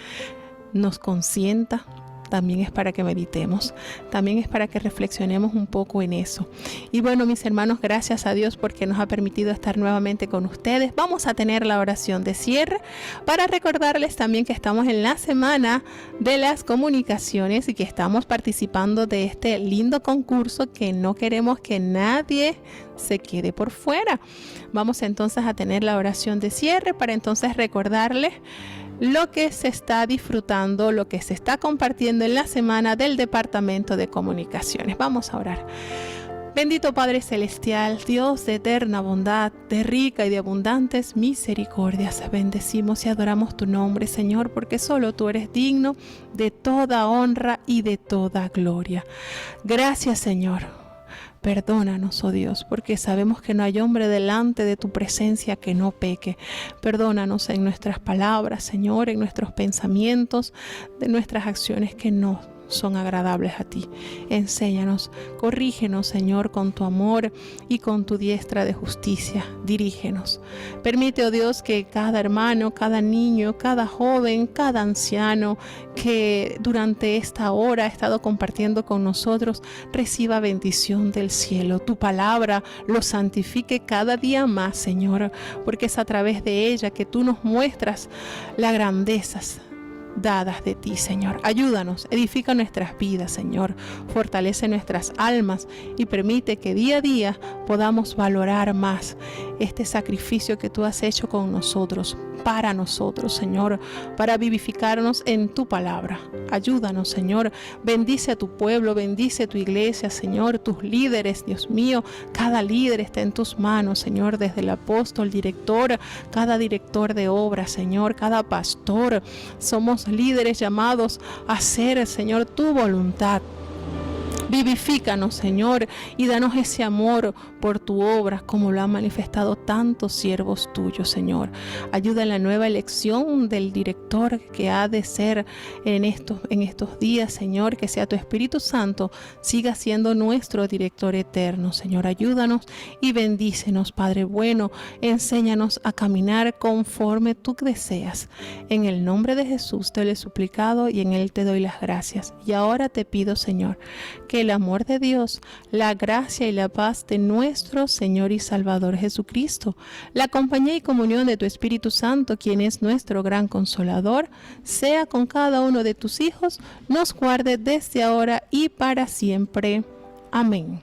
nos consienta? También es para que meditemos, también es para que reflexionemos un poco en eso. Y bueno, mis hermanos, gracias a Dios porque nos ha permitido estar nuevamente con ustedes. Vamos a tener la oración de cierre para recordarles también que estamos en la semana de las comunicaciones y que estamos participando de este lindo concurso que no queremos que nadie se quede por fuera. Vamos entonces a tener la oración de cierre para entonces recordarles lo que se está disfrutando, lo que se está compartiendo en la semana del Departamento de Comunicaciones. Vamos a orar. Bendito Padre Celestial, Dios de eterna bondad, de rica y de abundantes misericordias, bendecimos y adoramos tu nombre, Señor, porque solo tú eres digno de toda honra y de toda gloria. Gracias, Señor. Perdónanos, oh Dios, porque sabemos que no hay hombre delante de tu presencia que no peque. Perdónanos en nuestras palabras, Señor, en nuestros pensamientos, de nuestras acciones que no son agradables a ti. Enséñanos, corrígenos, Señor, con tu amor y con tu diestra de justicia. Dirígenos. Permite, oh Dios, que cada hermano, cada niño, cada joven, cada anciano que durante esta hora ha estado compartiendo con nosotros reciba bendición del cielo. Tu palabra lo santifique cada día más, Señor, porque es a través de ella que tú nos muestras las grandezas dadas de ti, Señor. Ayúdanos, edifica nuestras vidas, Señor. Fortalece nuestras almas y permite que día a día podamos valorar más este sacrificio que tú has hecho con nosotros, para nosotros, Señor, para vivificarnos en tu palabra. Ayúdanos, Señor. Bendice a tu pueblo, bendice a tu iglesia, Señor, tus líderes, Dios mío. Cada líder está en tus manos, Señor, desde el apóstol, director, cada director de obra, Señor, cada pastor. Somos líderes llamados a hacer, Señor, tu voluntad. Vivifícanos, Señor, y danos ese amor por tu obra, como lo han manifestado tantos siervos tuyos, Señor. Ayuda en la nueva elección del director que ha de ser en estos días, Señor, que sea tu Espíritu Santo, siga siendo nuestro director eterno, Señor. Ayúdanos y bendícenos, Padre bueno. Enséñanos a caminar conforme tú deseas. En el nombre de Jesús te lo he suplicado y en Él te doy las gracias. Y ahora te pido, Señor, que el amor de Dios, la gracia y la paz de nuestro Señor y Salvador Jesucristo, la compañía y comunión de tu Espíritu Santo, quien es nuestro gran consolador, sea con cada uno de tus hijos, nos guarde desde ahora y para siempre. Amén.